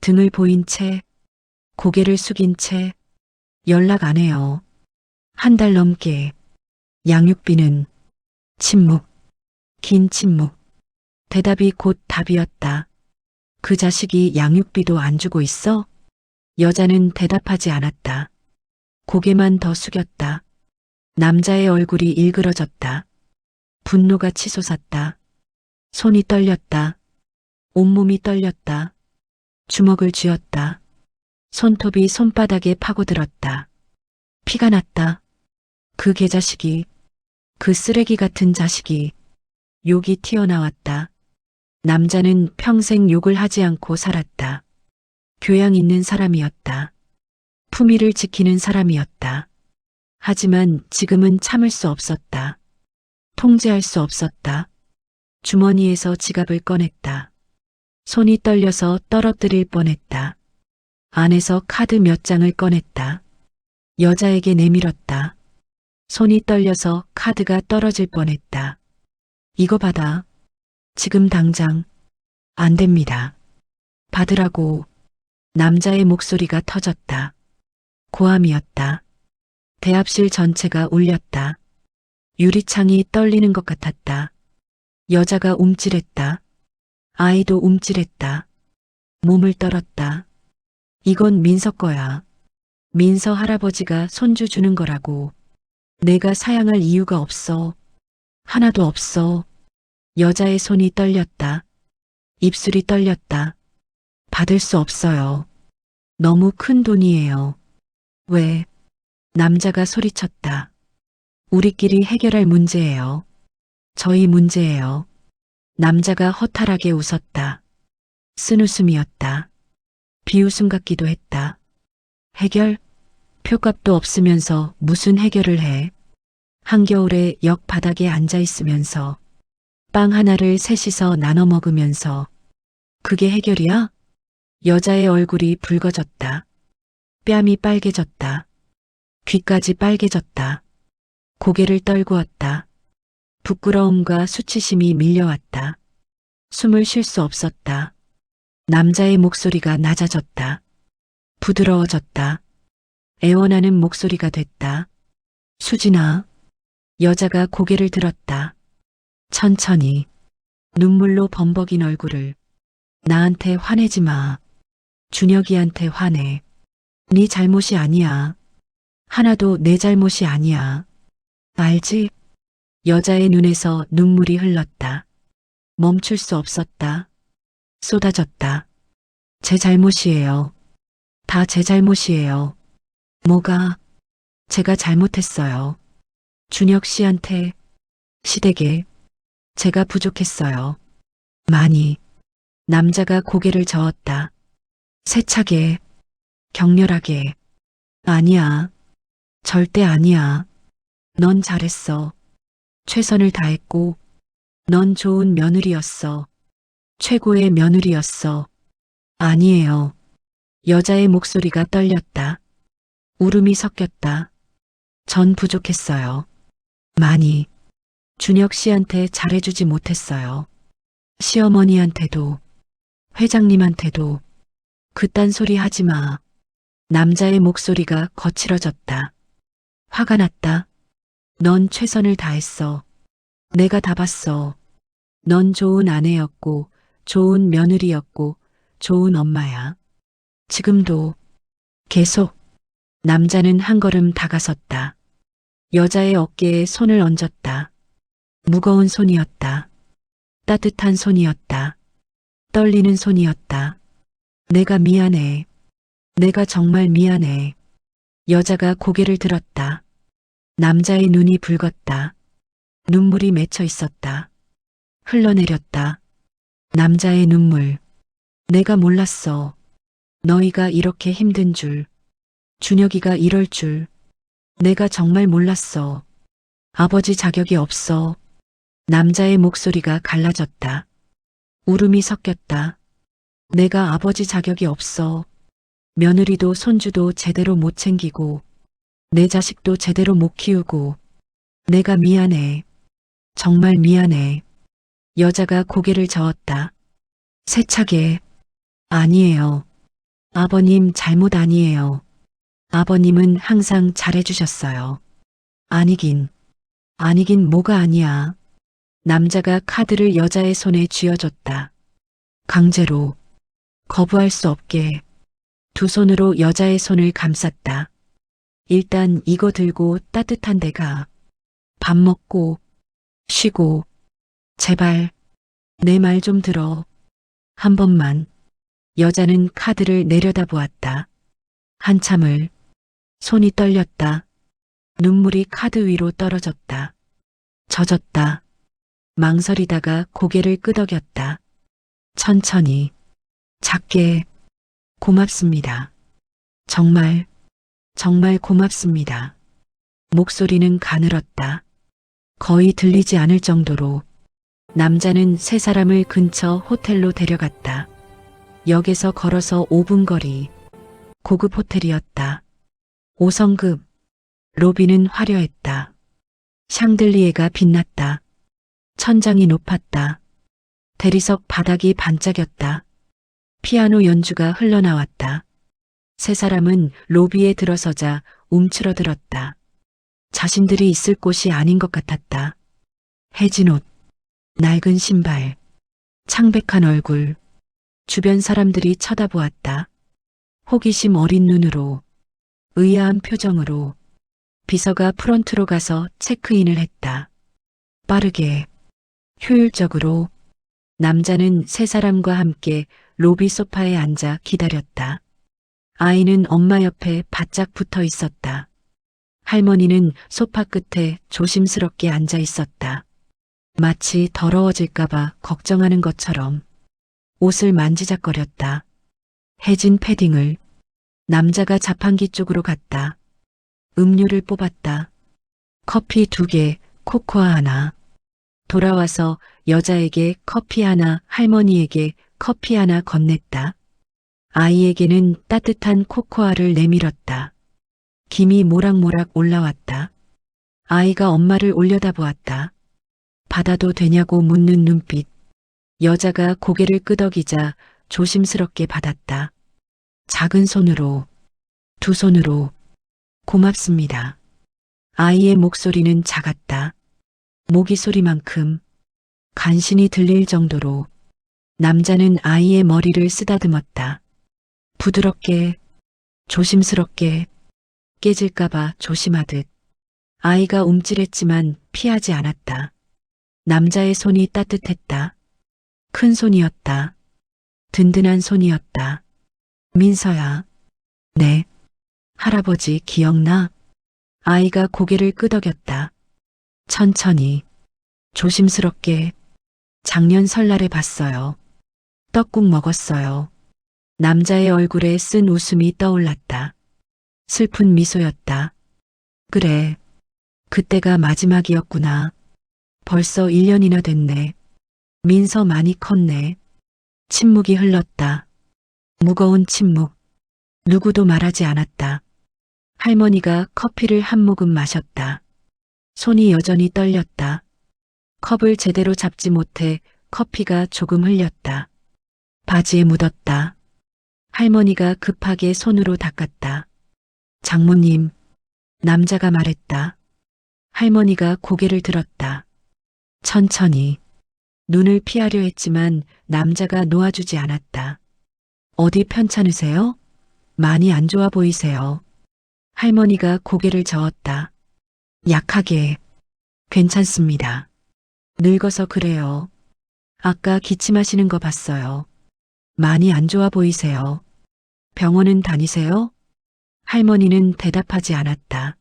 등을 보인 채, 고개를 숙인 채, 연락 안 해요. 한 달 넘게. 양육비는 침묵, 긴 침묵. 대답이 곧 답이었다. 그 자식이 양육비도 안 주고 있어? 여자는 대답하지 않았다. 고개만 더 숙였다. 남자의 얼굴이 일그러졌다. 분노가 치솟았다. 손이 떨렸다. 온몸이 떨렸다. 주먹을 쥐었다. 손톱이 손바닥에 파고들었다. 피가 났다. 그 개자식이, 그 쓰레기 같은 자식이, 욕이 튀어나왔다. 남자는 평생 욕을 하지 않고 살았다. 교양 있는 사람이었다. 품위를 지키는 사람이었다. 하지만 지금은 참을 수 없었다. 통제할 수 없었다. 주머니에서 지갑을 꺼냈다. 손이 떨려서 떨어뜨릴 뻔했다. 안에서 카드 몇 장을 꺼냈다. 여자에게 내밀었다. 손이 떨려서 카드가 떨어질 뻔했다. 이거 받아. 지금 당장. 안 됩니다. 받으라고. 남자의 목소리가 터졌다. 고함이었다. 대합실 전체가 울렸다. 유리창이 떨리는 것 같았다. 여자가 움찔했다. 아이도 움찔했다. 몸을 떨었다. 이건 민서 거야. 민서 할아버지가 손주 주는 거라고. 내가 사양할 이유가 없어. 하나도 없어. 여자의 손이 떨렸다. 입술이 떨렸다. 받을 수 없어요. 너무 큰 돈이에요. 왜? 남자가 소리쳤다. 우리끼리 해결할 문제예요. 저희 문제예요. 남자가 허탈하게 웃었다. 쓴웃음이었다. 비웃음 같기도 했다. 해결? 표값도 없으면서 무슨 해결을 해? 한겨울에 역 바닥에 앉아 있으면서 빵 하나를 셋이서 나눠 먹으면서 그게 해결이야? 여자의 얼굴이 붉어졌다. 뺨이 빨개졌다. 귀까지 빨개졌다. 고개를 떨구었다. 부끄러움과 수치심이 밀려왔다. 숨을 쉴 수 없었다. 남자의 목소리가 낮아졌다. 부드러워졌다. 애원하는 목소리가 됐다. 수진아. 여자가 고개를 들었다. 천천히 눈물로 범벅인 얼굴을. 나한테 화내지 마. 준혁이한테 화내. 네 잘못이 아니야. 하나도 내 잘못이 아니야. 알지? 여자의 눈에서 눈물이 흘렀다. 멈출 수 없었다. 쏟아졌다. 제 잘못이에요. 다 제 잘못이에요. 뭐가? 제가 잘못했어요. 준혁 씨한테, 시댁에, 제가 부족했어요. 많이. 남자가 고개를 저었다. 세차게, 격렬하게. 아니야. 절대 아니야. 넌 잘했어. 최선을 다했고, 넌 좋은 며느리였어. 최고의 며느리였어. 아니에요. 여자의 목소리가 떨렸다. 울음이 섞였다. 전 부족했어요. 많이. 준혁 씨한테 잘해주지 못했어요. 시어머니한테도, 회장님한테도. 그딴 소리 하지 마. 남자의 목소리가 거칠어졌다. 화가 났다. 넌 최선을 다했어. 내가 다 봤어. 넌 좋은 아내였고, 좋은 며느리였고, 좋은 엄마야. 지금도, 계속. 남자는 한 걸음 다가섰다. 여자의 어깨에 손을 얹었다. 무거운 손이었다. 따뜻한 손이었다. 떨리는 손이었다. 내가 미안해. 내가 정말 미안해. 여자가 고개를 들었다. 남자의 눈이 붉었다. 눈물이 맺혀 있었다. 흘러내렸다. 남자의 눈물. 내가 몰랐어. 너희가 이렇게 힘든 줄. 준혁이가 이럴 줄. 내가 정말 몰랐어. 아버지 자격이 없어. 남자의 목소리가 갈라졌다. 울음이 섞였다. 내가 아버지 자격이 없어. 며느리도 손주도 제대로 못 챙기고 내 자식도 제대로 못 키우고 내가 미안해. 정말 미안해. 여자가 고개를 저었다. 세차게. 아니에요. 아버님 잘못 아니에요. 아버님은 항상 잘해주셨어요. 아니긴 뭐가 아니야. 남자가 카드를 여자의 손에 쥐어줬다. 강제로. 거부할 수 없게. 두 손으로 여자의 손을 감쌌다. 일단 이거 들고 따뜻한 데 가. 밥 먹고, 쉬고, 제발, 내 말 좀 들어. 한 번만. 여자는 카드를 내려다보았다. 한참을. 손이 떨렸다. 눈물이 카드 위로 떨어졌다. 젖었다. 망설이다가 고개를 끄덕였다. 천천히. 작게. 고맙습니다. 정말 고맙습니다. 목소리는 가늘었다. 거의 들리지 않을 정도로. 남자는 세 사람을 근처 호텔로 데려갔다. 역에서 걸어서 5분 거리. 고급 호텔이었다. 5성급. 로비는 화려했다. 샹들리에가 빛났다. 천장이 높았다. 대리석 바닥이 반짝였다. 피아노 연주가 흘러나왔다. 세 사람은 로비에 들어서자 움츠러들었다. 자신들이 있을 곳이 아닌 것 같았다. 해진 옷, 낡은 신발, 창백한 얼굴. 주변 사람들이 쳐다보았다. 호기심 어린 눈으로, 의아한 표정으로. 비서가 프런트로 가서 체크인을 했다. 빠르게, 효율적으로. 남자는 세 사람과 함께 로비 소파에 앉아 기다렸다. 아이는 엄마 옆에 바짝 붙어 있었다. 할머니는 소파 끝에 조심스럽게 앉아 있었다. 마치 더러워질까봐 걱정하는 것처럼. 옷을 만지작거렸다. 해진 패딩을. 남자가 자판기 쪽으로 갔다. 음료를 뽑았다. 커피 2개, 코코아 하나. 돌아와서 여자에게 커피 하나, 할머니에게 커피 하나 건넸다. 아이에게는 따뜻한 코코아를 내밀었다. 김이 모락모락 올라왔다. 아이가 엄마를 올려다보았다. 받아도 되냐고 묻는 눈빛. 여자가 고개를 끄덕이자 조심스럽게 받았다. 작은 손으로, 두 손으로. 고맙습니다. 아이의 목소리는 작았다. 모기 소리만큼. 간신히 들릴 정도로. 남자는 아이의 머리를 쓰다듬었다. 부드럽게, 조심스럽게, 깨질까봐 조심하듯. 아이가 움찔했지만 피하지 않았다. 남자의 손이 따뜻했다. 큰 손이었다. 든든한 손이었다. 민서야. 네. 할아버지 기억나? 아이가 고개를 끄덕였다. 천천히, 조심스럽게. 작년 설날에 봤어요. 떡국 먹었어요. 남자의 얼굴에 쓴 웃음이 떠올랐다. 슬픈 미소였다. 그래, 그때가 마지막이었구나. 벌써 1년이나 됐네. 민서 많이 컸네. 침묵이 흘렀다. 무거운 침묵. 누구도 말하지 않았다. 할머니가 커피를 한 모금 마셨다. 손이 여전히 떨렸다. 컵을 제대로 잡지 못해 커피가 조금 흘렸다. 바지에 묻었다. 할머니가 급하게 손으로 닦았다. 장모님, 남자가 말했다. 할머니가 고개를 들었다. 천천히. 눈을 피하려 했지만 남자가 놓아주지 않았다. 어디 편찮으세요? 많이 안 좋아 보이세요. 할머니가 고개를 저었다. 약하게. 괜찮습니다. 늙어서 그래요. 아까 기침하시는 거 봤어요. 많이 안 좋아 보이세요. 병원은 다니세요? 할머니는 대답하지 않았다.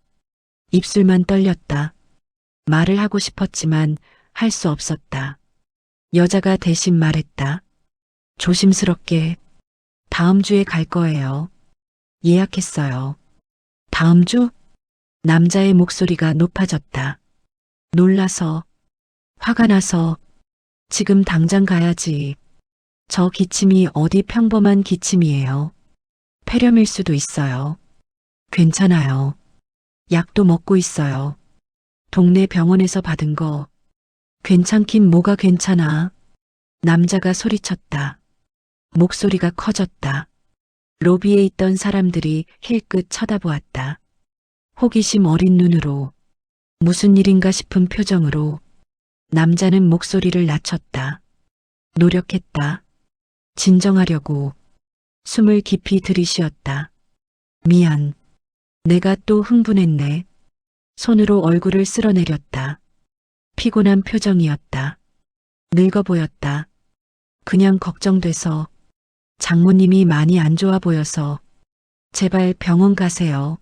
입술만 떨렸다. 말을 하고 싶었지만 할 수 없었다. 여자가 대신 말했다. 조심스럽게. 다음 주에 갈 거예요. 예약했어요. 다음 주? 남자의 목소리가 높아졌다. 놀라서, 화가 나서, 지금 당장 가야지. 저 기침이 어디 평범한 기침이에요. 폐렴일 수도 있어요. 괜찮아요. 약도 먹고 있어요. 동네 병원에서 받은 거. 괜찮긴 뭐가 괜찮아. 남자가 소리쳤다. 목소리가 커졌다. 로비에 있던 사람들이 힐끗 쳐다보았다. 호기심 어린 눈으로, 무슨 일인가 싶은 표정으로. 남자는 목소리를 낮췄다. 노력했다. 진정하려고. 숨을 깊이 들이쉬었다. 미안. 내가 또 흥분했네. 손으로 얼굴을 쓸어내렸다. 피곤한 표정이었다. 늙어 보였다. 그냥 걱정돼서. 장모님이 많이 안 좋아 보여서. 제발 병원 가세요.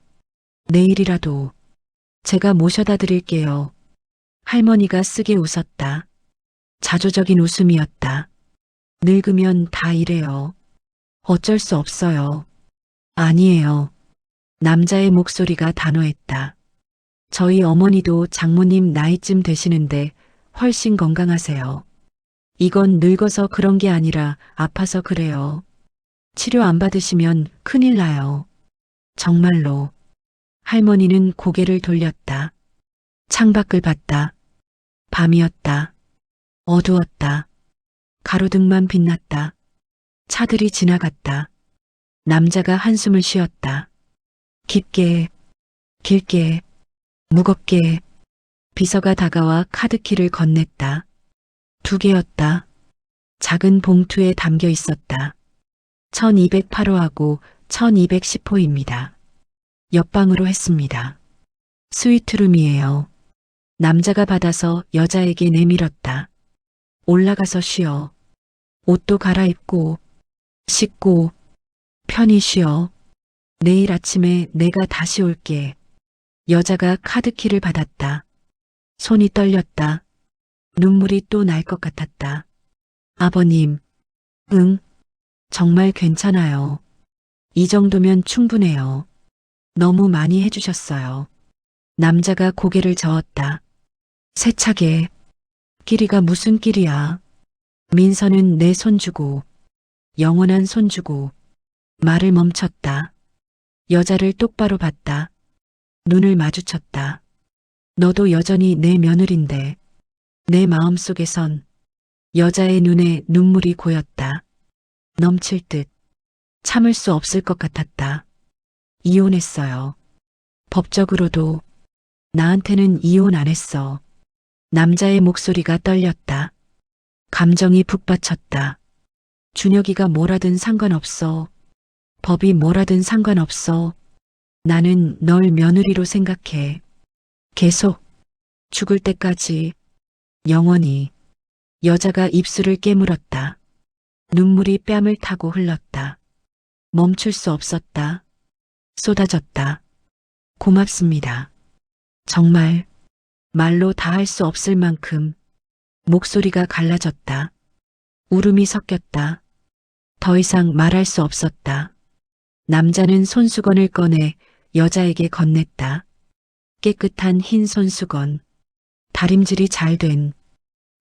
내일이라도. 제가 모셔다 드릴게요. 할머니가 쓰게 웃었다. 자조적인 웃음이었다. 늙으면 다 이래요. 어쩔 수 없어요. 아니에요. 남자의 목소리가 단호했다. 저희 어머니도 장모님 나이쯤 되시는데 훨씬 건강하세요. 이건 늙어서 그런 게 아니라 아파서 그래요. 치료 안 받으시면 큰일 나요. 정말로. 할머니는 고개를 돌렸다. 창밖을 봤다. 밤이었다. 어두웠다. 가로등만 빛났다. 차들이 지나갔다. 남자가 한숨을 쉬었다. 깊게, 길게, 무겁게. 비서가 다가와 카드키를 건넸다. 2개였다. 작은 봉투에 담겨 있었다. 1208호하고 1210호입니다. 옆방으로 했습니다. 스위트룸이에요. 남자가 받아서 여자에게 내밀었다. 올라가서 쉬어. 옷도 갈아입고, 씻고, 편히 쉬어. 내일 아침에 내가 다시 올게. 여자가 카드키를 받았다. 손이 떨렸다. 눈물이 또 날 것 같았다. 아버님, 응, 정말 괜찮아요. 이 정도면 충분해요. 너무 많이 해주셨어요. 남자가 고개를 저었다. 세차게. 끼리가 무슨 끼리야. 민서는 내 손주고, 영원한 손주고. 말을 멈췄다. 여자를 똑바로 봤다. 눈을 마주쳤다. 너도 여전히 내 며느린데. 내 마음속에선 여자의 눈에 눈물이 고였다. 넘칠 듯. 참을 수 없을 것 같았다. 이혼했어요. 법적으로도. 나한테는 이혼 안 했어. 남자의 목소리가 떨렸다. 감정이 북받쳤다. 준혁이가 뭐라든 상관없어. 법이 뭐라든 상관없어. 나는 널 며느리로 생각해. 계속. 죽을 때까지. 영원히. 여자가 입술을 깨물었다. 눈물이 뺨을 타고 흘렀다. 멈출 수 없었다. 쏟아졌다. 고맙습니다. 정말 말로 다 할 수 없을 만큼. 목소리가 갈라졌다. 울음이 섞였다. 더 이상 말할 수 없었다. 남자는 손수건을 꺼내 여자에게 건넸다. 깨끗한 흰 손수건. 다림질이 잘 된.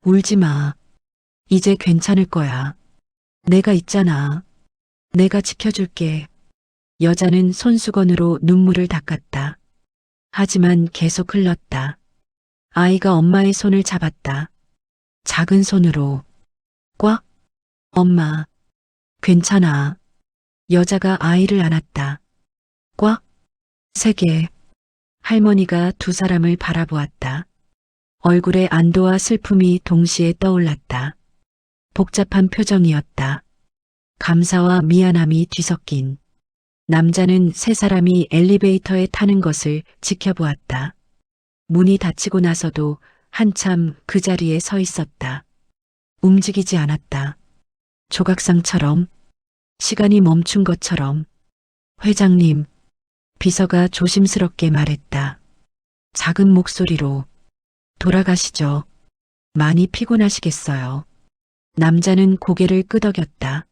울지 마. 이제 괜찮을 거야. 내가 있잖아. 내가 지켜줄게. 여자는 손수건으로 눈물을 닦았다. 하지만 계속 흘렀다. 아이가 엄마의 손을 잡았다. 작은 손으로. 꽉. 엄마. 괜찮아. 여자가 아이를 안았다. 꽉. 세게. 할머니가 두 사람을 바라보았다. 얼굴에 안도와 슬픔이 동시에 떠올랐다. 복잡한 표정이었다. 감사와 미안함이 뒤섞인. 남자는 세 사람이 엘리베이터에 타는 것을 지켜보았다. 문이 닫히고 나서도 한참 그 자리에 서 있었다. 움직이지 않았다. 조각상처럼, 시간이 멈춘 것처럼. 회장님, 비서가 조심스럽게 말했다. 작은 목소리로, 돌아가시죠. 많이 피곤하시겠어요. 남자는 고개를 끄덕였다.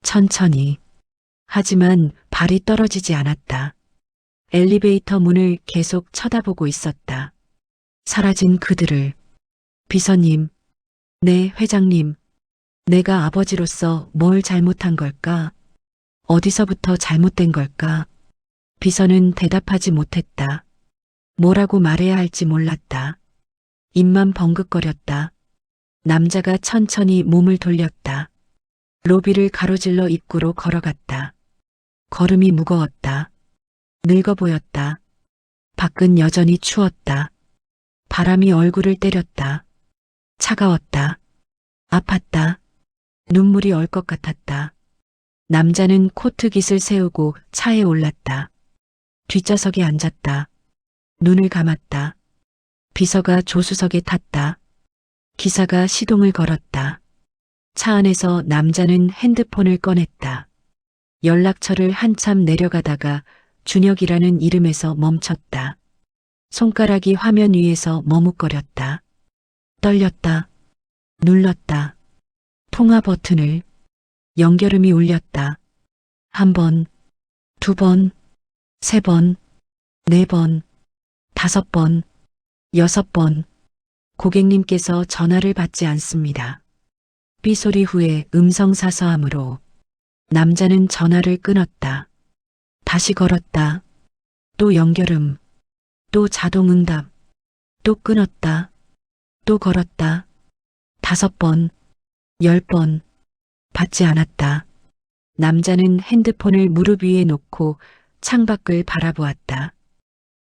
천천히. 하지만 발이 떨어지지 않았다. 엘리베이터 문을 계속 쳐다보고 있었다. 사라진 그들을. 비서님, 네, 회장님. 내가 아버지로서 뭘 잘못한 걸까? 어디서부터 잘못된 걸까? 비서는 대답하지 못했다. 뭐라고 말해야 할지 몰랐다. 입만 벙긋거렸다. 남자가 천천히 몸을 돌렸다. 로비를 가로질러 입구로 걸어갔다. 걸음이 무거웠다. 늙어 보였다. 밖은 여전히 추웠다. 바람이 얼굴을 때렸다. 차가웠다. 아팠다. 눈물이 얼 것 같았다. 남자는 코트깃을 세우고 차에 올랐다. 뒷좌석에 앉았다. 눈을 감았다. 비서가 조수석에 탔다. 기사가 시동을 걸었다. 차 안에서 남자는 핸드폰을 꺼냈다. 연락처를 한참 내려가다가 준혁이라는 이름에서 멈췄다. 손가락이 화면 위에서 머뭇거렸다. 떨렸다. 눌렀다. 통화 버튼을. 연결음이 울렸다. 한 번, 두 번, 세 번, 네 번, 다섯 번, 여섯 번. 고객님께서 전화를 받지 않습니다. 삐소리 후에 음성사서함으로 남자는 전화를 끊었다. 다시 걸었다. 또 연결음. 또 자동응답. 또 끊었다. 또 걸었다. 5번, 10번. 받지 않았다. 남자는 핸드폰을 무릎 위에 놓고 창밖을 바라보았다.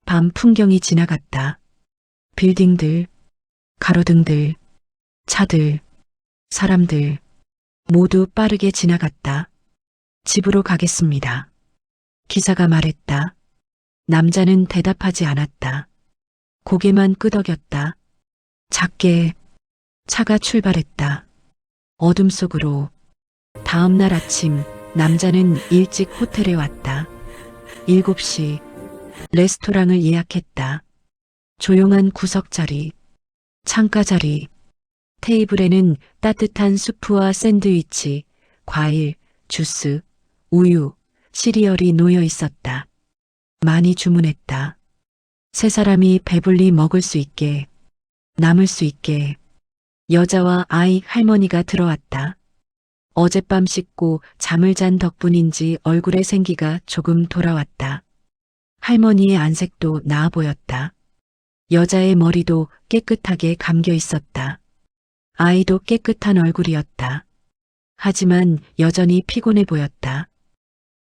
밤 풍경이 지나갔다. 빌딩들, 가로등들, 차들, 사람들 모두 빠르게 지나갔다. 집으로 가겠습니다. 기사가 말했다. 남자는 대답하지 않았다. 고개만 끄덕였다. 작게 차가 출발했다. 어둠 속으로. 다음 날 아침 남자는 일찍 호텔에 왔다. 7시 레스토랑을 예약했다. 조용한 구석 자리, 창가 자리, 테이블에는 따뜻한 수프와 샌드위치, 과일, 주스, 우유, 시리얼이 놓여 있었다. 많이 주문했다. 세 사람이 배불리 먹을 수 있게, 남을 수 있게. 여자와 아이 할머니가 들어왔다. 어젯밤 씻고 잠을 잔 덕분인지 얼굴에 생기가 조금 돌아왔다. 할머니의 안색도 나아 보였다. 여자의 머리도 깨끗하게 감겨 있었다. 아이도 깨끗한 얼굴이었다. 하지만 여전히 피곤해 보였다.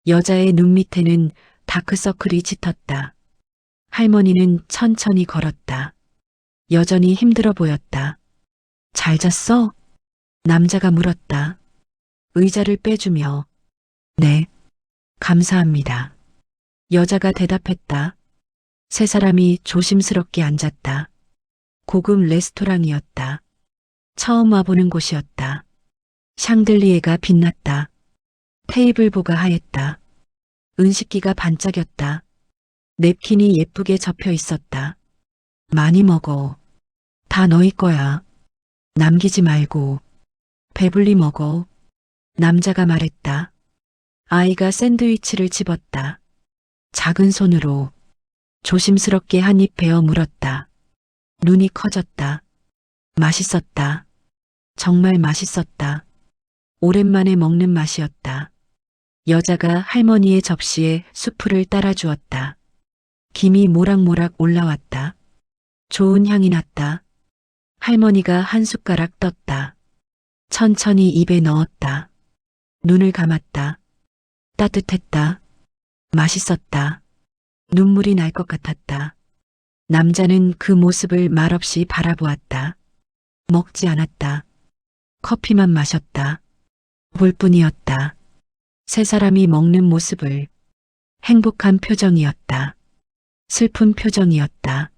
여자의 눈 밑에는 다크서클이 짙었다. 할머니는 천천히 걸었다. 여전히 힘들어 보였다. 잘 잤어? 남자가 물었다. 의자를 빼주며. 네, 감사합니다. 여자가 대답했다. 세 사람이 조심스럽게 앉았다. 고급 레스토랑이었다. 처음 와보는 곳이었다. 샹들리에가 빛났다. 테이블보가 하였다. 은식기가 반짝였다. 냅킨이 예쁘게 접혀 있었다. 많이 먹어. 다 너희 거야. 남기지 말고. 배불리 먹어. 남자가 말했다. 아이가 샌드위치를 집었다. 작은 손으로 조심스럽게 한 입 베어 물었다. 눈이 커졌다. 맛있었다. 정말 맛있었다. 오랜만에 먹는 맛이었다. 여자가 할머니의 접시에 수프를 따라 주었다. 김이 모락모락 올라왔다. 좋은 향이 났다. 할머니가 한 숟가락 떴다. 천천히 입에 넣었다. 눈을 감았다. 따뜻했다. 맛있었다. 눈물이 날 것 같았다. 남자는 그 모습을 말없이 바라보았다. 먹지 않았다. 커피만 마셨다. 볼 뿐이었다. 세 사람이 먹는 모습을 행복한 표정이었다. 슬픈 표정이었다.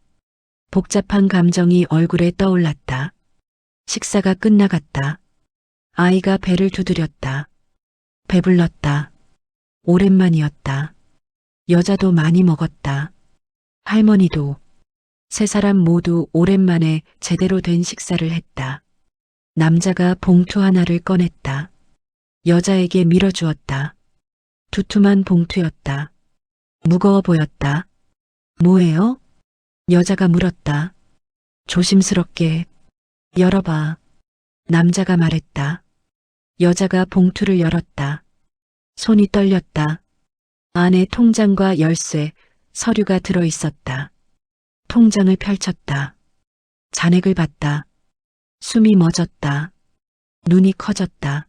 복잡한 감정이 얼굴에 떠올랐다. 식사가 끝나갔다. 아이가 배를 두드렸다. 배불렀다. 오랜만이었다. 여자도 많이 먹었다. 할머니도. 세 사람 모두 오랜만에 제대로 된 식사를 했다. 남자가 봉투 하나를 꺼냈다. 여자에게 밀어주었다. 두툼한 봉투였다. 무거워 보였다. 뭐예요? 여자가 물었다. 조심스럽게 열어봐. 남자가 말했다. 여자가 봉투를 열었다. 손이 떨렸다. 안에 통장과 열쇠, 서류가 들어 있었다. 통장을 펼쳤다. 잔액을 봤다. 숨이 멎었다. 눈이 커졌다.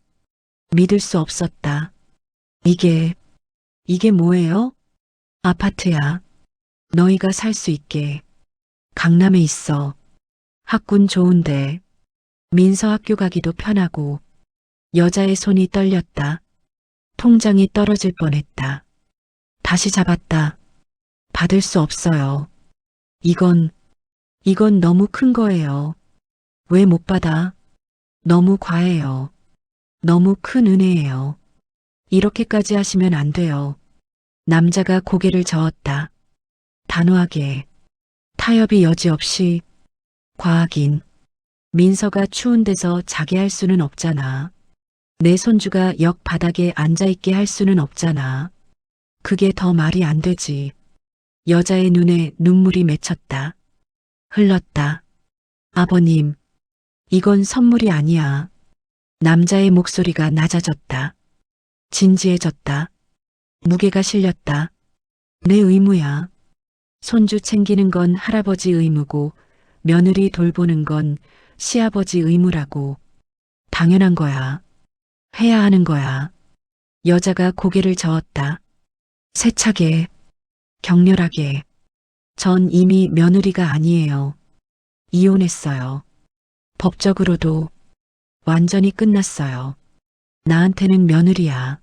믿을 수 없었다. 이게 뭐예요? 아파트야. 너희가 살 수 있게. 강남에 있어. 학군 좋은데. 민서 학교 가기도 편하고. 여자의 손이 떨렸다. 통장이 떨어질 뻔했다. 다시 잡았다. 받을 수 없어요. 이건 너무 큰 거예요. 왜 못 받아? 너무 과해요. 너무 큰 은혜예요. 이렇게까지 하시면 안 돼요. 남자가 고개를 저었다. 단호하게. 타협이 여지없이. 과하긴. 민서가 추운 데서 자게 할 수는 없잖아. 내 손주가 역 바닥에 앉아있게 할 수는 없잖아. 그게 더 말이 안 되지. 여자의 눈에 눈물이 맺혔다. 흘렀다. 아버님, 이건 선물이 아니야. 남자의 목소리가 낮아졌다. 진지해졌다. 무게가 실렸다. 내 의무야. 손주 챙기는 건 할아버지 의무고 며느리 돌보는 건 시아버지 의무라고. 당연한 거야. 해야 하는 거야. 여자가 고개를 저었다. 세차게, 격렬하게. 전 이미 며느리가 아니에요. 이혼했어요. 법적으로도 완전히 끝났어요. 나한테는 며느리야.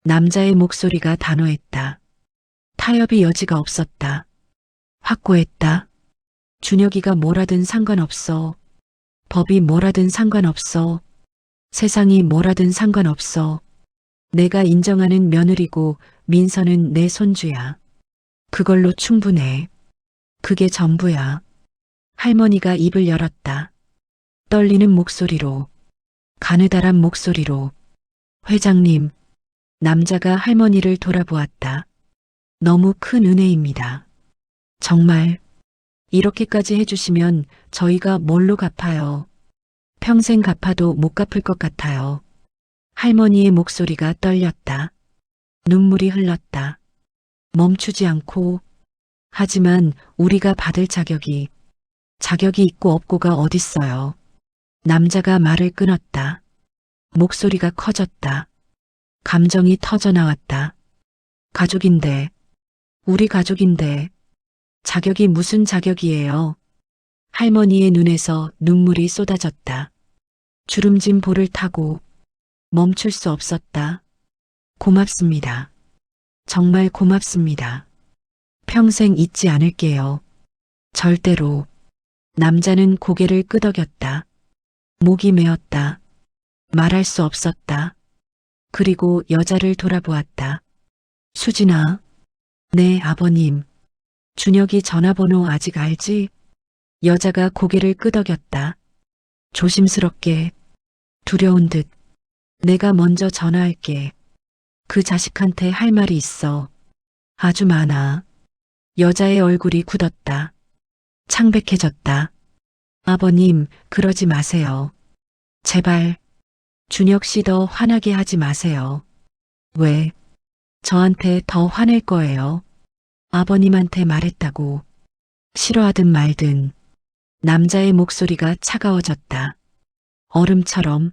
남자의 목소리가 단호했다. 타협의 여지가 없었다. 확고했다. 준혁이가 뭐라든 상관없어. 법이 뭐라든 상관없어. 세상이 뭐라든 상관없어. 내가 인정하는 며느리고 민서는 내 손주야. 그걸로 충분해. 그게 전부야. 할머니가 입을 열었다. 떨리는 목소리로, 가느다란 목소리로. 회장님, 남자가 할머니를 돌아보았다. 너무 큰 은혜입니다. 정말, 이렇게까지 해주시면 저희가 뭘로 갚아요? 평생 갚아도 못 갚을 것 같아요. 할머니의 목소리가 떨렸다. 눈물이 흘렀다. 멈추지 않고, 하지만 우리가 받을 자격이 있고 없고가 어딨어요. 남자가 말을 끊었다. 목소리가 커졌다. 감정이 터져나왔다. 가족인데, 우리 가족인데, 자격이 무슨 자격이에요? 할머니의 눈에서 눈물이 쏟아졌다. 주름진 볼을 타고 멈출 수 없었다. 고맙습니다. 정말 고맙습니다. 평생 잊지 않을게요. 절대로. 남자는 고개를 끄덕였다. 목이 메었다. 말할 수 없었다. 그리고 여자를 돌아보았다. 수진아. 네, 아버님. 준혁이 전화번호 아직 알지? 여자가 고개를 끄덕였다. 조심스럽게, 두려운 듯. 내가 먼저 전화할게. 그 자식한테 할 말이 있어. 아주 많아. 여자의 얼굴이 굳었다. 창백해졌다. 아버님, 그러지 마세요. 제발, 준혁 씨 더 화나게 하지 마세요. 왜? 저한테 더 화낼 거예요. 아버님한테 말했다고. 싫어하든 말든. 남자의 목소리가 차가워졌다. 얼음처럼.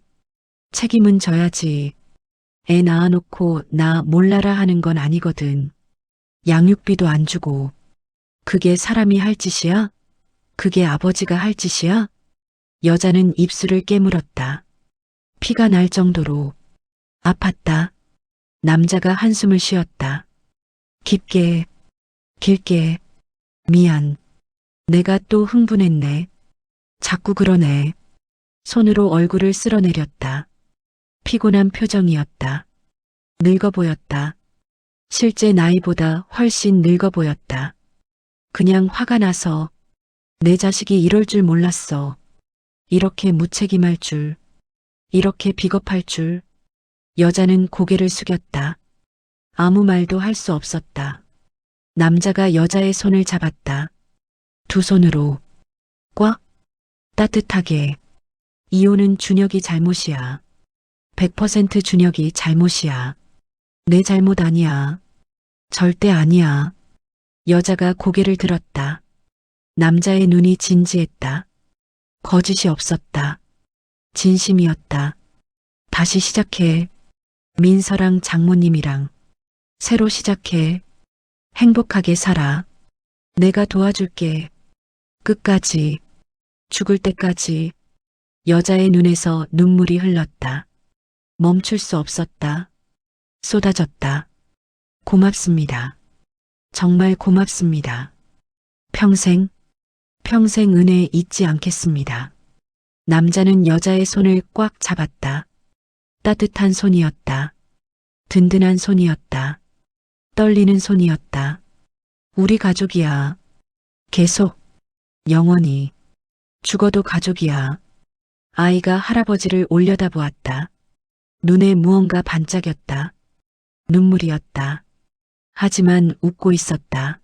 책임은 져야지. 애 낳아놓고 나 몰라라 하는 건 아니거든. 양육비도 안 주고. 그게 사람이 할 짓이야? 그게 아버지가 할 짓이야? 여자는 입술을 깨물었다. 피가 날 정도로 아팠다. 남자가 한숨을 쉬었다. 깊게, 길게. 미안. 내가 또 흥분했네. 자꾸 그러네. 손으로 얼굴을 쓸어내렸다. 피곤한 표정이었다. 늙어 보였다. 실제 나이보다 훨씬 늙어 보였다. 그냥 화가 나서 내 자식이 이럴 줄 몰랐어. 이렇게 무책임할 줄. 이렇게 비겁할 줄. 여자는 고개를 숙였다. 아무 말도 할 수 없었다. 남자가 여자의 손을 잡았다. 두 손으로 꽉 따뜻하게. 이혼은 준혁이 잘못이야. 100% 준혁이 잘못이야. 내 잘못 아니야. 절대 아니야. 여자가 고개를 들었다. 남자의 눈이 진지했다. 거짓이 없었다. 진심이었다. 다시 시작해. 민서랑 장모님이랑 새로 시작해. 행복하게 살아. 내가 도와줄게. 끝까지. 죽을 때까지. 여자의 눈에서 눈물이 흘렀다. 멈출 수 없었다. 쏟아졌다. 고맙습니다. 정말 고맙습니다. 평생 은혜 잊지 않겠습니다. 남자는 여자의 손을 꽉 잡았다. 따뜻한 손이었다. 든든한 손이었다. 떨리는 손이었다. 우리 가족이야. 계속, 영원히. 죽어도 가족이야. 아이가 할아버지를 올려다보았다. 눈에 무언가 반짝였다. 눈물이었다. 하지만 웃고 있었다.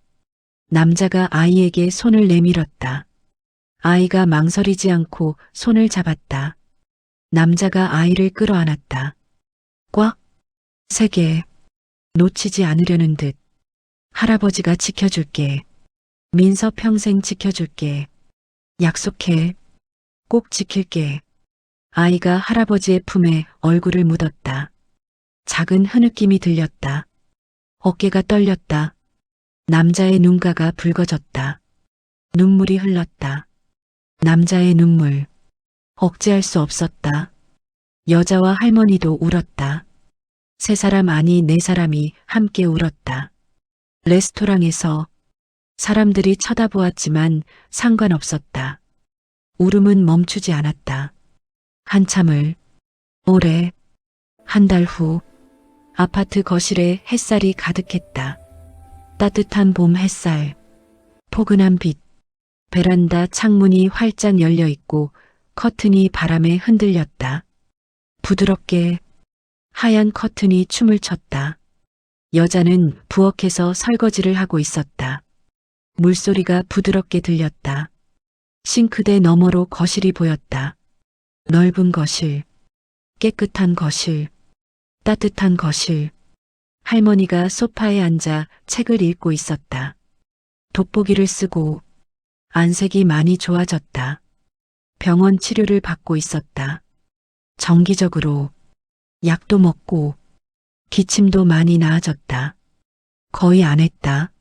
남자가 아이에게 손을 내밀었다. 아이가 망설이지 않고 손을 잡았다. 남자가 아이를 끌어안았다. 꽉, 세게, 놓치지 않으려는 듯. 할아버지가 지켜줄게. 민서 평생 지켜줄게. 약속해. 꼭 지킬게. 아이가 할아버지의 품에 얼굴을 묻었다. 작은 흐느낌이 들렸다. 어깨가 떨렸다. 남자의 눈가가 붉어졌다. 눈물이 흘렀다. 남자의 눈물. 억제할 수 없었다. 여자와 할머니도 울었다. 세 사람 아니 네 사람이 함께 울었다. 레스토랑에서 사람들이 쳐다보았지만 상관없었다. 울음은 멈추지 않았다. 한참을, 오래, 한 달 후, 아파트 거실에 햇살이 가득했다. 따뜻한 봄 햇살, 포근한 빛, 베란다 창문이 활짝 열려 있고 커튼이 바람에 흔들렸다. 부드럽게 하얀 커튼이 춤을 췄다. 여자는 부엌에서 설거지를 하고 있었다. 물소리가 부드럽게 들렸다. 싱크대 너머로 거실이 보였다. 넓은 거실, 깨끗한 거실, 따뜻한 거실. 할머니가 소파에 앉아 책을 읽고 있었다. 돋보기를 쓰고 안색이 많이 좋아졌다. 병원 치료를 받고 있었다. 정기적으로 약도 먹고 기침도 많이 나아졌다. 거의 안 했다.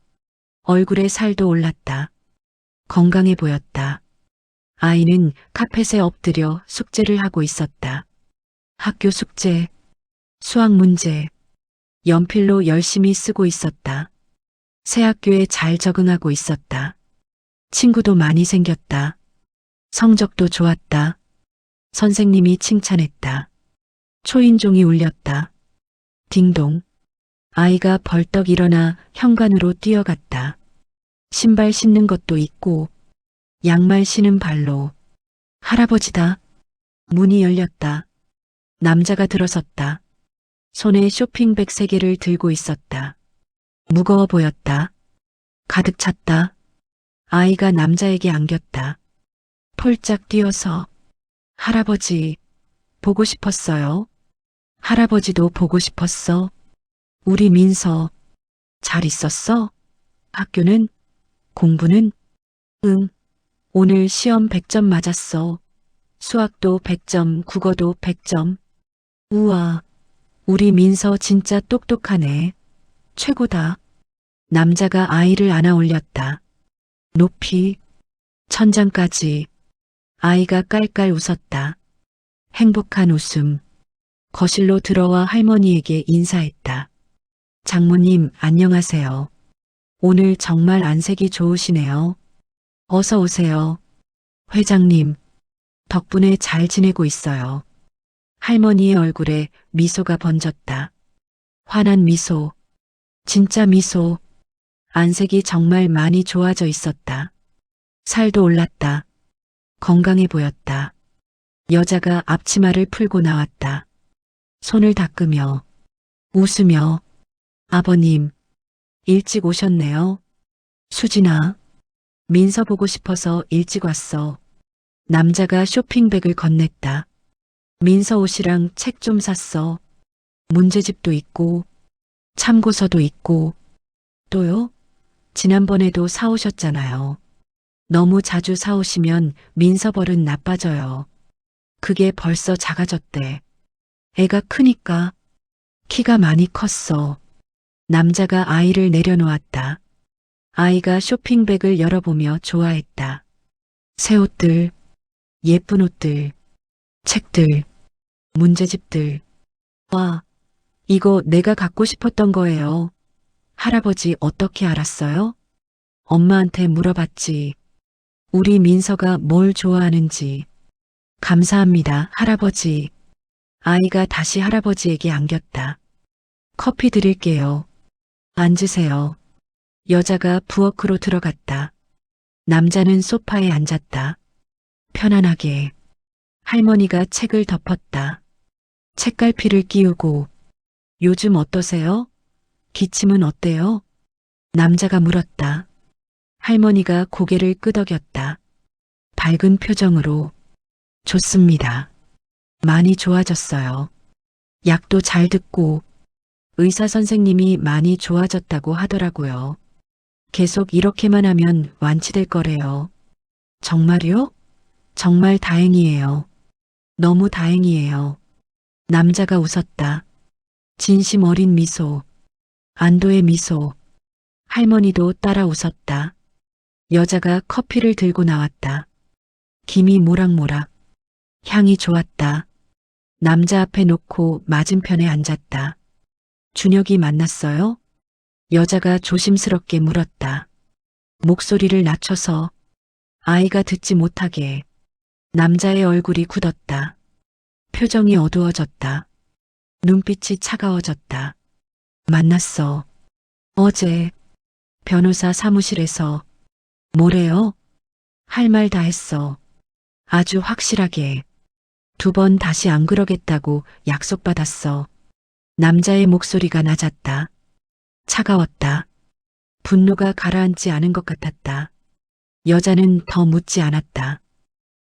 얼굴에 살도 올랐다. 건강해 보였다. 아이는 카펫에 엎드려 숙제를 하고 있었다. 학교 숙제, 수학 문제, 연필로 열심히 쓰고 있었다. 새 학교에 잘 적응하고 있었다. 친구도 많이 생겼다. 성적도 좋았다. 선생님이 칭찬했다. 초인종이 울렸다. 딩동. 아이가 벌떡 일어나 현관으로 뛰어갔다. 신발 신는 것도 있고 양말 신은 발로. 할아버지다. 문이 열렸다. 남자가 들어섰다. 손에 쇼핑백 3개를 들고 있었다. 무거워 보였다. 가득 찼다. 아이가 남자에게 안겼다. 폴짝 뛰어서 할아버지 보고 싶었어요. 할아버지도 보고 싶었어. 우리 민서 잘 있었어? 학교는? 공부는? 응. 오늘 시험 100점 맞았어. 수학도 100점, 국어도 100점. 우와, 우리 민서 진짜 똑똑하네. 최고다. 남자가 아이를 안아 올렸다. 높이, 천장까지. 아이가 깔깔 웃었다. 행복한 웃음. 거실로 들어와 할머니에게 인사했다. 장모님, 안녕하세요. 오늘 정말 안색이 좋으시네요. 어서 오세요. 회장님, 덕분에 잘 지내고 있어요. 할머니의 얼굴에 미소가 번졌다. 환한 미소, 진짜 미소. 안색이 정말 많이 좋아져 있었다. 살도 올랐다. 건강해 보였다. 여자가 앞치마를 풀고 나왔다. 손을 닦으며, 웃으며, 아버님, 일찍 오셨네요. 수진아, 민서 보고 싶어서 일찍 왔어. 남자가 쇼핑백을 건넸다. 민서 옷이랑 책 좀 샀어. 문제집도 있고, 참고서도 있고, 또요? 지난번에도 사오셨잖아요. 너무 자주 사오시면 민서 버릇 나빠져요. 그게 벌써 작아졌대. 애가 크니까. 키가 많이 컸어. 남자가 아이를 내려놓았다. 아이가 쇼핑백을 열어보며 좋아했다. 새 옷들, 예쁜 옷들, 책들, 문제집들. 와, 이거 내가 갖고 싶었던 거예요. 할아버지 어떻게 알았어요? 엄마한테 물어봤지. 우리 민서가 뭘 좋아하는지. 감사합니다, 할아버지. 아이가 다시 할아버지에게 안겼다. 커피 드릴게요. 앉으세요. 여자가 부엌으로 들어갔다. 남자는 소파에 앉았다. 편안하게. 할머니가 책을 덮었다. 책갈피를 끼우고. 요즘 어떠세요? 기침은 어때요? 남자가 물었다. 할머니가 고개를 끄덕였다. 밝은 표정으로. 좋습니다. 많이 좋아졌어요. 약도 잘 듣고 의사 선생님이 많이 좋아졌다고 하더라고요. 계속 이렇게만 하면 완치될 거래요. 정말요? 정말 다행이에요. 너무 다행이에요. 남자가 웃었다. 진심 어린 미소. 안도의 미소. 할머니도 따라 웃었다. 여자가 커피를 들고 나왔다. 김이 모락모락. 향이 좋았다. 남자 앞에 놓고 맞은편에 앉았다. 준혁이 만났어요? 여자가 조심스럽게 물었다. 목소리를 낮춰서 아이가 듣지 못하게. 남자의 얼굴이 굳었다. 표정이 어두워졌다. 눈빛이 차가워졌다. 만났어. 어제 변호사 사무실에서. 뭐래요? 할 말 다 했어. 아주 확실하게. 2번 다시 안 그러겠다고 약속받았어. 남자의 목소리가 낮았다. 차가웠다. 분노가 가라앉지 않은 것 같았다. 여자는 더 묻지 않았다.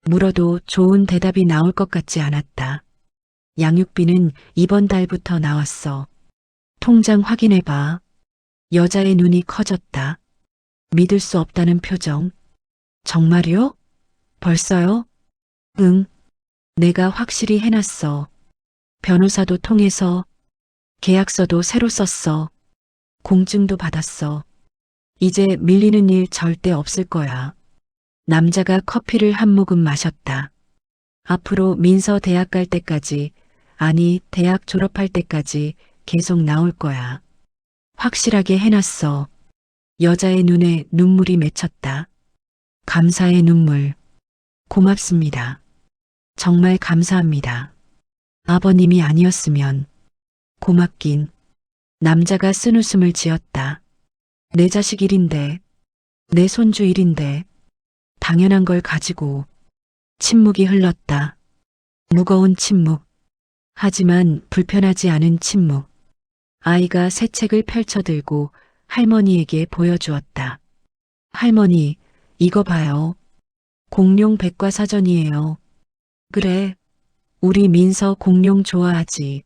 물어도 좋은 대답이 나올 것 같지 않았다. 양육비는 이번 달부터 나왔어. 통장 확인해봐. 여자의 눈이 커졌다. 믿을 수 없다는 표정. 정말요? 벌써요? 응. 내가 확실히 해놨어. 변호사도 통해서 계약서도 새로 썼어. 공증도 받았어. 이제 밀리는 일 절대 없을 거야. 남자가 커피를 한 모금 마셨다. 앞으로 민서 대학 갈 때까지, 아니 대학 졸업할 때까지 계속 나올 거야. 확실하게 해놨어. 여자의 눈에 눈물이 맺혔다. 감사의 눈물. 고맙습니다. 정말 감사합니다. 아버님이 아니었으면. 고맙긴. 남자가 쓴웃음을 지었다. 내 자식 일인데, 내 손주 일인데, 당연한 걸 가지고. 침묵이 흘렀다. 무거운 침묵. 하지만 불편하지 않은 침묵. 아이가 새 책을 펼쳐들고 할머니에게 보여주었다. 할머니, 이거 봐요. 공룡 백과사전이에요. 그래, 우리 민서 공룡 좋아하지.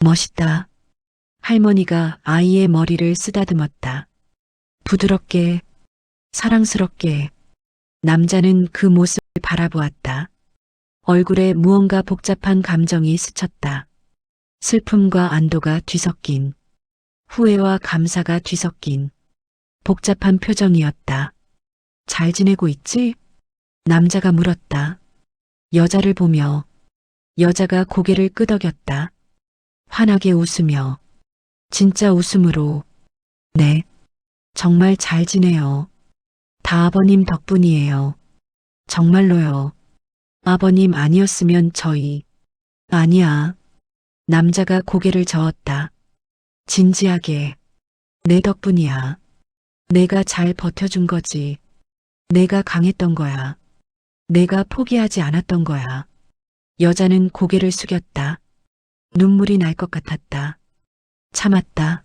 멋있다. 할머니가 아이의 머리를 쓰다듬었다. 부드럽게, 사랑스럽게. 남자는 그 모습을 바라보았다. 얼굴에 무언가 복잡한 감정이 스쳤다. 슬픔과 안도가 뒤섞인, 후회와 감사가 뒤섞인 복잡한 표정이었다. 잘 지내고 있지? 남자가 물었다. 여자를 보며. 여자가 고개를 끄덕였다. 환하게 웃으며. 진짜 웃음으로. 네. 정말 잘 지내요. 다 아버님 덕분이에요. 정말로요. 아버님 아니었으면 저희. 아니야. 남자가 고개를 저었다. 진지하게. 내 덕분이야. 내가 잘 버텨준 거지. 내가 강했던 거야. 내가 포기하지 않았던 거야. 여자는 고개를 숙였다. 눈물이 날 것 같았다. 참았다.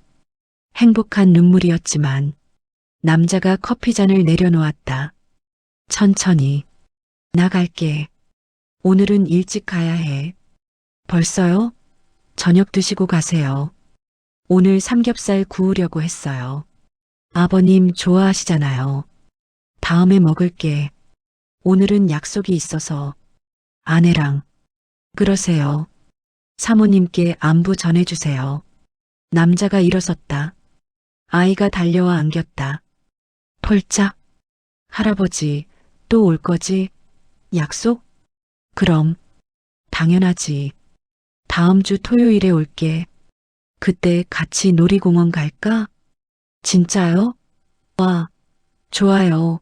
행복한 눈물이었지만 남자가 커피잔을 내려놓았다. 천천히. 나갈게. 오늘은 일찍 가야 해. 벌써요? 저녁 드시고 가세요. 오늘 삼겹살 구우려고 했어요. 아버님 좋아하시잖아요. 다음에 먹을게. 오늘은 약속이 있어서. 아내랑. 그러세요. 사모님께 안부 전해주세요. 남자가 일어섰다. 아이가 달려와 안겼다. 폴짝. 할아버지, 또 올 거지? 약속? 그럼. 당연하지. 다음 주 토요일에 올게. 그때 같이 놀이공원 갈까? 진짜요? 와, 좋아요.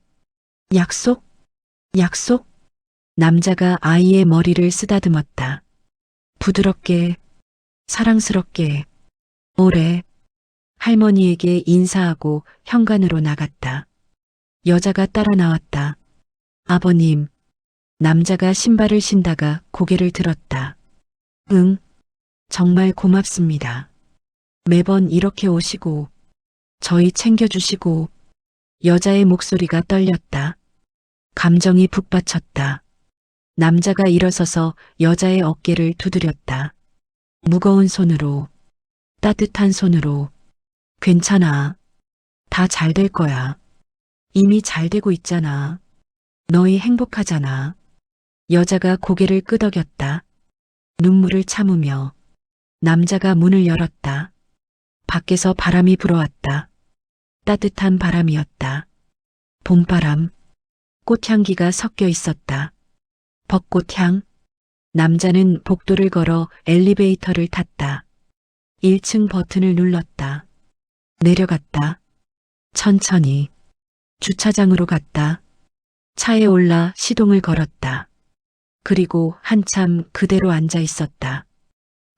약속? 약속? 남자가 아이의 머리를 쓰다듬었다. 부드럽게, 사랑스럽게. 오래. 할머니에게 인사하고 현관으로 나갔다. 여자가 따라 나왔다. 아버님. 남자가 신발을 신다가 고개를 들었다. 응, 정말 고맙습니다. 매번 이렇게 오시고, 저희 챙겨주시고. 여자의 목소리가 떨렸다. 감정이 북받쳤다. 남자가 일어서서 여자의 어깨를 두드렸다. 무거운 손으로, 따뜻한 손으로. 괜찮아. 다 잘 될 거야. 이미 잘 되고 있잖아. 너희 행복하잖아. 여자가 고개를 끄덕였다. 눈물을 참으며. 남자가 문을 열었다. 밖에서 바람이 불어왔다. 따뜻한 바람이었다. 봄바람. 꽃향기가 섞여 있었다. 벚꽃향. 남자는 복도를 걸어 엘리베이터를 탔다. 1층 버튼을 눌렀다. 내려갔다. 천천히. 주차장으로 갔다. 차에 올라 시동을 걸었다. 그리고 한참 그대로 앉아 있었다.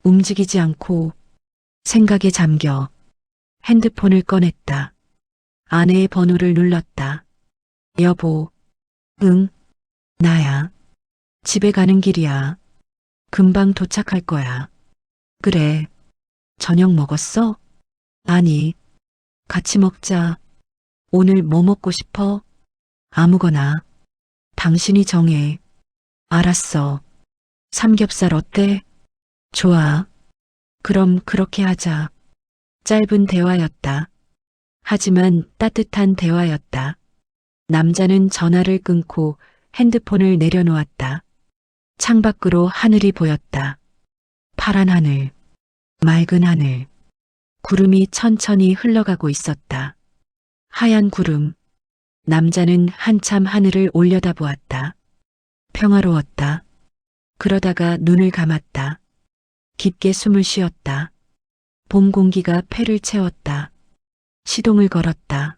움직이지 않고 생각에 잠겨 핸드폰을 꺼냈다. 아내의 번호를 눌렀다. 여보. 응, 나야. 집에 가는 길이야. 금방 도착할 거야. 그래. 저녁 먹었어? 아니. 같이 먹자. 오늘 뭐 먹고 싶어? 아무거나. 당신이 정해. 알았어. 삼겹살 어때? 좋아. 그럼 그렇게 하자. 짧은 대화였다. 하지만 따뜻한 대화였다. 남자는 전화를 끊고 핸드폰을 내려놓았다. 창밖으로 하늘이 보였다. 파란 하늘, 맑은 하늘. 구름이 천천히 흘러가고 있었다. 하얀 구름. 남자는 한참 하늘을 올려다보았다. 평화로웠다. 그러다가 눈을 감았다. 깊게 숨을 쉬었다. 봄 공기가 폐를 채웠다. 시동을 걸었다.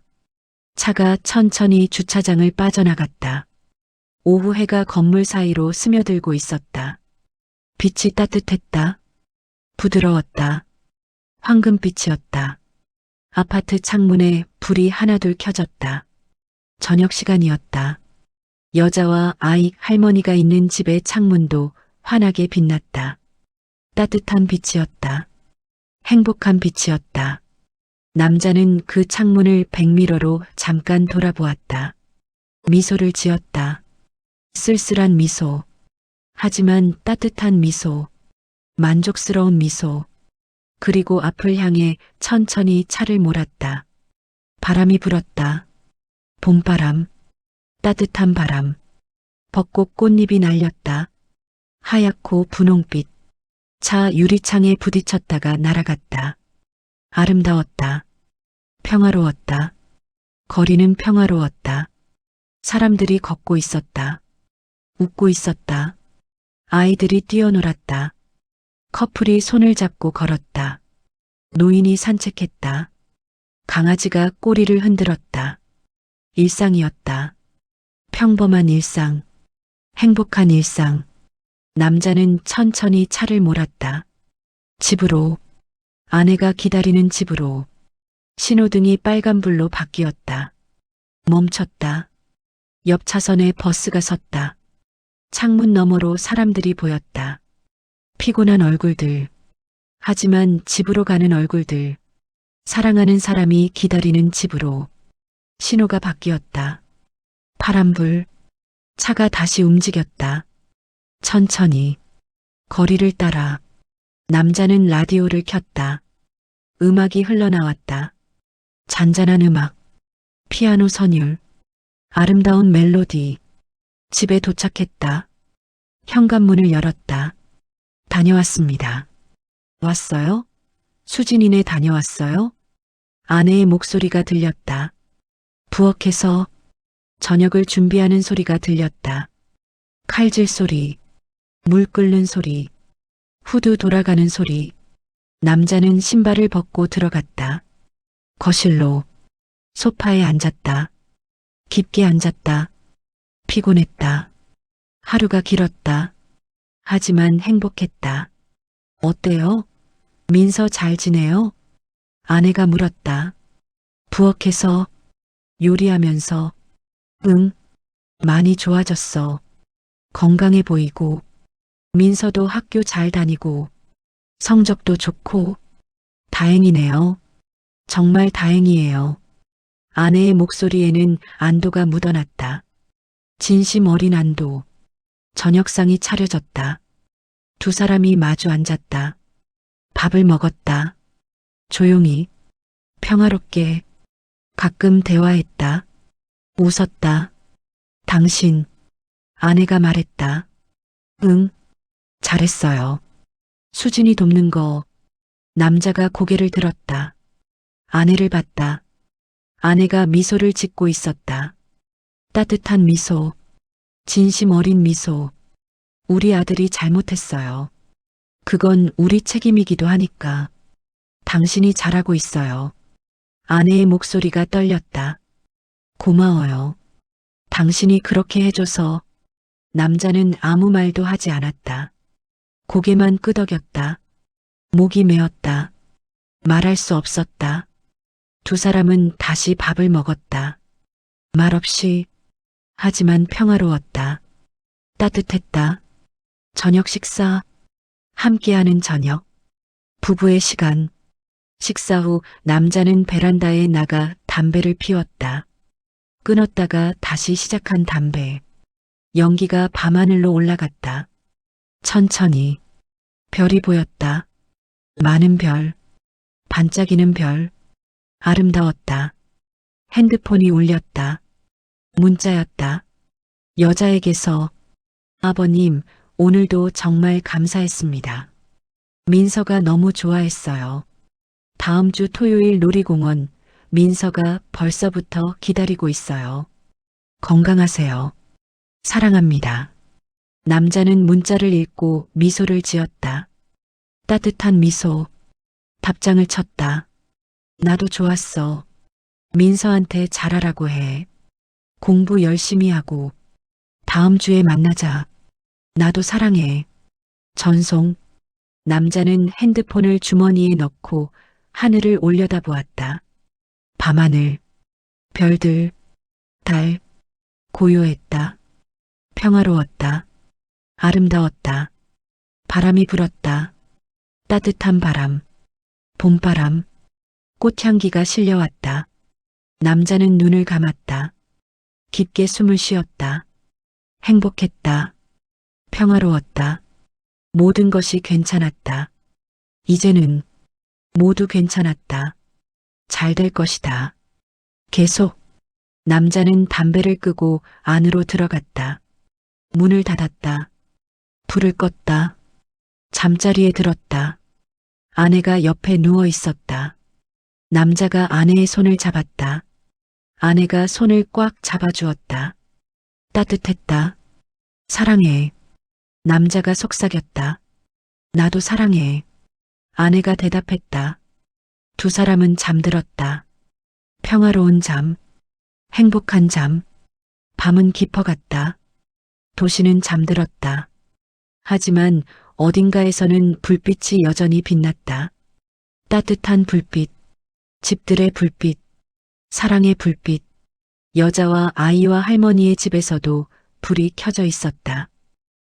차가 천천히 주차장을 빠져나갔다. 오후 해가 건물 사이로 스며들고 있었다. 빛이 따뜻했다. 부드러웠다. 황금빛이었다. 아파트 창문에 불이 하나둘 켜졌다. 저녁 시간이었다. 여자와 아이, 할머니가 있는 집의 창문도 환하게 빛났다. 따뜻한 빛이었다. 행복한 빛이었다. 남자는 그 창문을 백미러로 잠깐 돌아보았다. 미소를 지었다. 쓸쓸한 미소. 하지만 따뜻한 미소. 만족스러운 미소. 그리고 앞을 향해 천천히 차를 몰았다. 바람이 불었다. 봄바람. 따뜻한 바람. 벚꽃 꽃잎이 날렸다. 하얗고 분홍빛. 차 유리창에 부딪혔다가 날아갔다. 아름다웠다. 평화로웠다. 거리는 평화로웠다. 사람들이 걷고 있었다. 웃고 있었다. 아이들이 뛰어놀았다. 커플이 손을 잡고 걸었다. 노인이 산책했다. 강아지가 꼬리를 흔들었다. 일상이었다. 평범한 일상. 행복한 일상. 남자는 천천히 차를 몰았다. 집으로. 아내가 기다리는 집으로. 신호등이 빨간불로 바뀌었다. 멈췄다. 옆 차선에 버스가 섰다. 창문 너머로 사람들이 보였다. 피곤한 얼굴들. 하지만 집으로 가는 얼굴들. 사랑하는 사람이 기다리는 집으로. 신호가 바뀌었다. 파란불. 차가 다시 움직였다. 천천히. 거리를 따라. 남자는 라디오를 켰다. 음악이 흘러나왔다. 잔잔한 음악. 피아노 선율. 아름다운 멜로디. 집에 도착했다. 현관문을 열었다. 다녀왔습니다. 왔어요? 수진이네 다녀왔어요? 아내의 목소리가 들렸다. 부엌에서 저녁을 준비하는 소리가 들렸다. 칼질 소리, 물 끓는 소리, 후드 돌아가는 소리. 남자는 신발을 벗고 들어갔다. 거실로, 소파에 앉았다. 깊게 앉았다. 피곤했다. 하루가 길었다. 하지만 행복했다. 어때요? 민서 잘 지내요? 아내가 물었다. 부엌에서 요리하면서 응, 많이 좋아졌어. 건강해 보이고 민서도 학교 잘 다니고 성적도 좋고 다행이네요. 정말 다행이에요. 아내의 목소리에는 안도가 묻어났다. 진심 어린 안도. 저녁상이 차려졌다. 두 사람이 마주 앉았다. 밥을 먹었다. 조용히, 평화롭게, 가끔 대화했다. 웃었다. 당신, 아내가 말했다. 응, 잘했어요. 수진이 돕는 거. 남자가 고개를 들었다. 아내를 봤다. 아내가 미소를 짓고 있었다. 따뜻한 미소, 진심 어린 미소. 우리 아들이 잘못했어요. 그건 우리 책임이기도 하니까. 당신이 잘하고 있어요. 아내의 목소리가 떨렸다. 고마워요. 당신이 그렇게 해줘서. 남자는 아무 말도 하지 않았다. 고개만 끄덕였다. 목이 메었다. 말할 수 없었다. 두 사람은 다시 밥을 먹었다. 말없이, 하지만 평화로웠다. 따뜻했다. 저녁 식사, 함께하는 저녁, 부부의 시간. 식사 후 남자는 베란다에 나가 담배를 피웠다. 끊었다가 다시 시작한 담배. 연기가 밤하늘로 올라갔다. 천천히. 별이 보였다. 많은 별. 반짝이는 별. 아름다웠다. 핸드폰이 울렸다. 문자였다. 여자에게서 아버님, 오늘도 정말 감사했습니다. 민서가 너무 좋아했어요. 다음 주 토요일 놀이공원. 민서가 벌써부터 기다리고 있어요. 건강하세요. 사랑합니다. 남자는 문자를 읽고 미소를 지었다. 따뜻한 미소. 답장을 쳤다. 나도 좋았어. 민서한테 잘하라고 해. 공부 열심히 하고. 다음 주에 만나자. 나도 사랑해. 전송. 남자는 핸드폰을 주머니에 넣고 하늘을 올려다보았다. 밤하늘. 별들. 달. 고요했다. 평화로웠다. 아름다웠다. 바람이 불었다. 따뜻한 바람. 봄바람. 꽃향기가 실려왔다. 남자는 눈을 감았다. 깊게 숨을 쉬었다. 행복했다. 평화로웠다. 모든 것이 괜찮았다. 이제는 모두 괜찮았다. 잘 될 것이다. 계속. 남자는 담배를 끄고 안으로 들어갔다. 문을 닫았다. 불을 껐다. 잠자리에 들었다. 아내가 옆에 누워 있었다. 남자가 아내의 손을 잡았다. 아내가 손을 꽉 잡아주었다. 따뜻했다. 사랑해. 남자가 속삭였다. 나도 사랑해. 아내가 대답했다. 두 사람은 잠들었다. 평화로운 잠, 행복한 잠. 밤은 깊어갔다. 도시는 잠들었다. 하지만 어딘가에서는 불빛이 여전히 빛났다. 따뜻한 불빛, 집들의 불빛, 사랑의 불빛. 여자와 아이와 할머니의 집에서도 불이 켜져 있었다.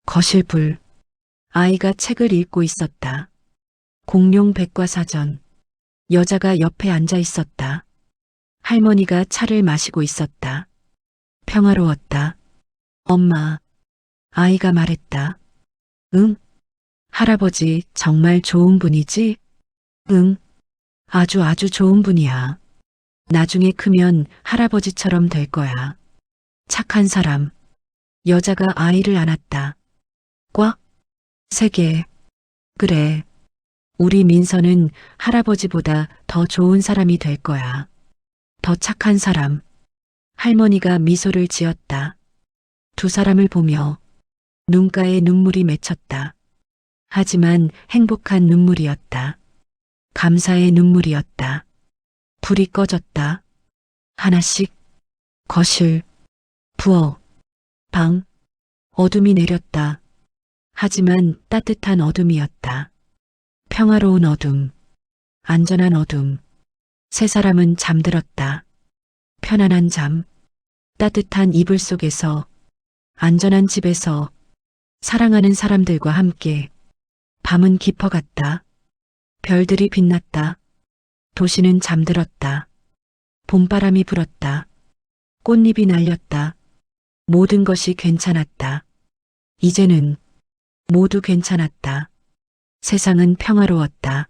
거실 불. 아이가 책을 읽고 있었다. 공룡 백과사전. 여자가 옆에 앉아 있었다. 할머니가 차를 마시고 있었다. 평화로웠다. 엄마. 아이가 말했다. 응? 할아버지 정말 좋은 분이지? 응. 아주 좋은 분이야. 나중에 크면 할아버지처럼 될 거야. 착한 사람. 여자가 아이를 안았다. 꽉. 3개. 그래. 우리 민서는 할아버지보다 더 좋은 사람이 될 거야. 더 착한 사람. 할머니가 미소를 지었다. 두 사람을 보며 눈가에 눈물이 맺혔다. 하지만 행복한 눈물이었다. 감사의 눈물이었다. 불이 꺼졌다. 하나씩. 거실, 부엌, 방. 어둠이 내렸다. 하지만 따뜻한 어둠이었다. 평화로운 어둠, 안전한 어둠. 세 사람은 잠들었다. 편안한 잠, 따뜻한 이불 속에서, 안전한 집에서, 사랑하는 사람들과 함께. 밤은 깊어갔다. 별들이 빛났다. 도시는 잠들었다. 봄바람이 불었다. 꽃잎이 날렸다. 모든 것이 괜찮았다. 이제는 모두 괜찮았다. 세상은 평화로웠다.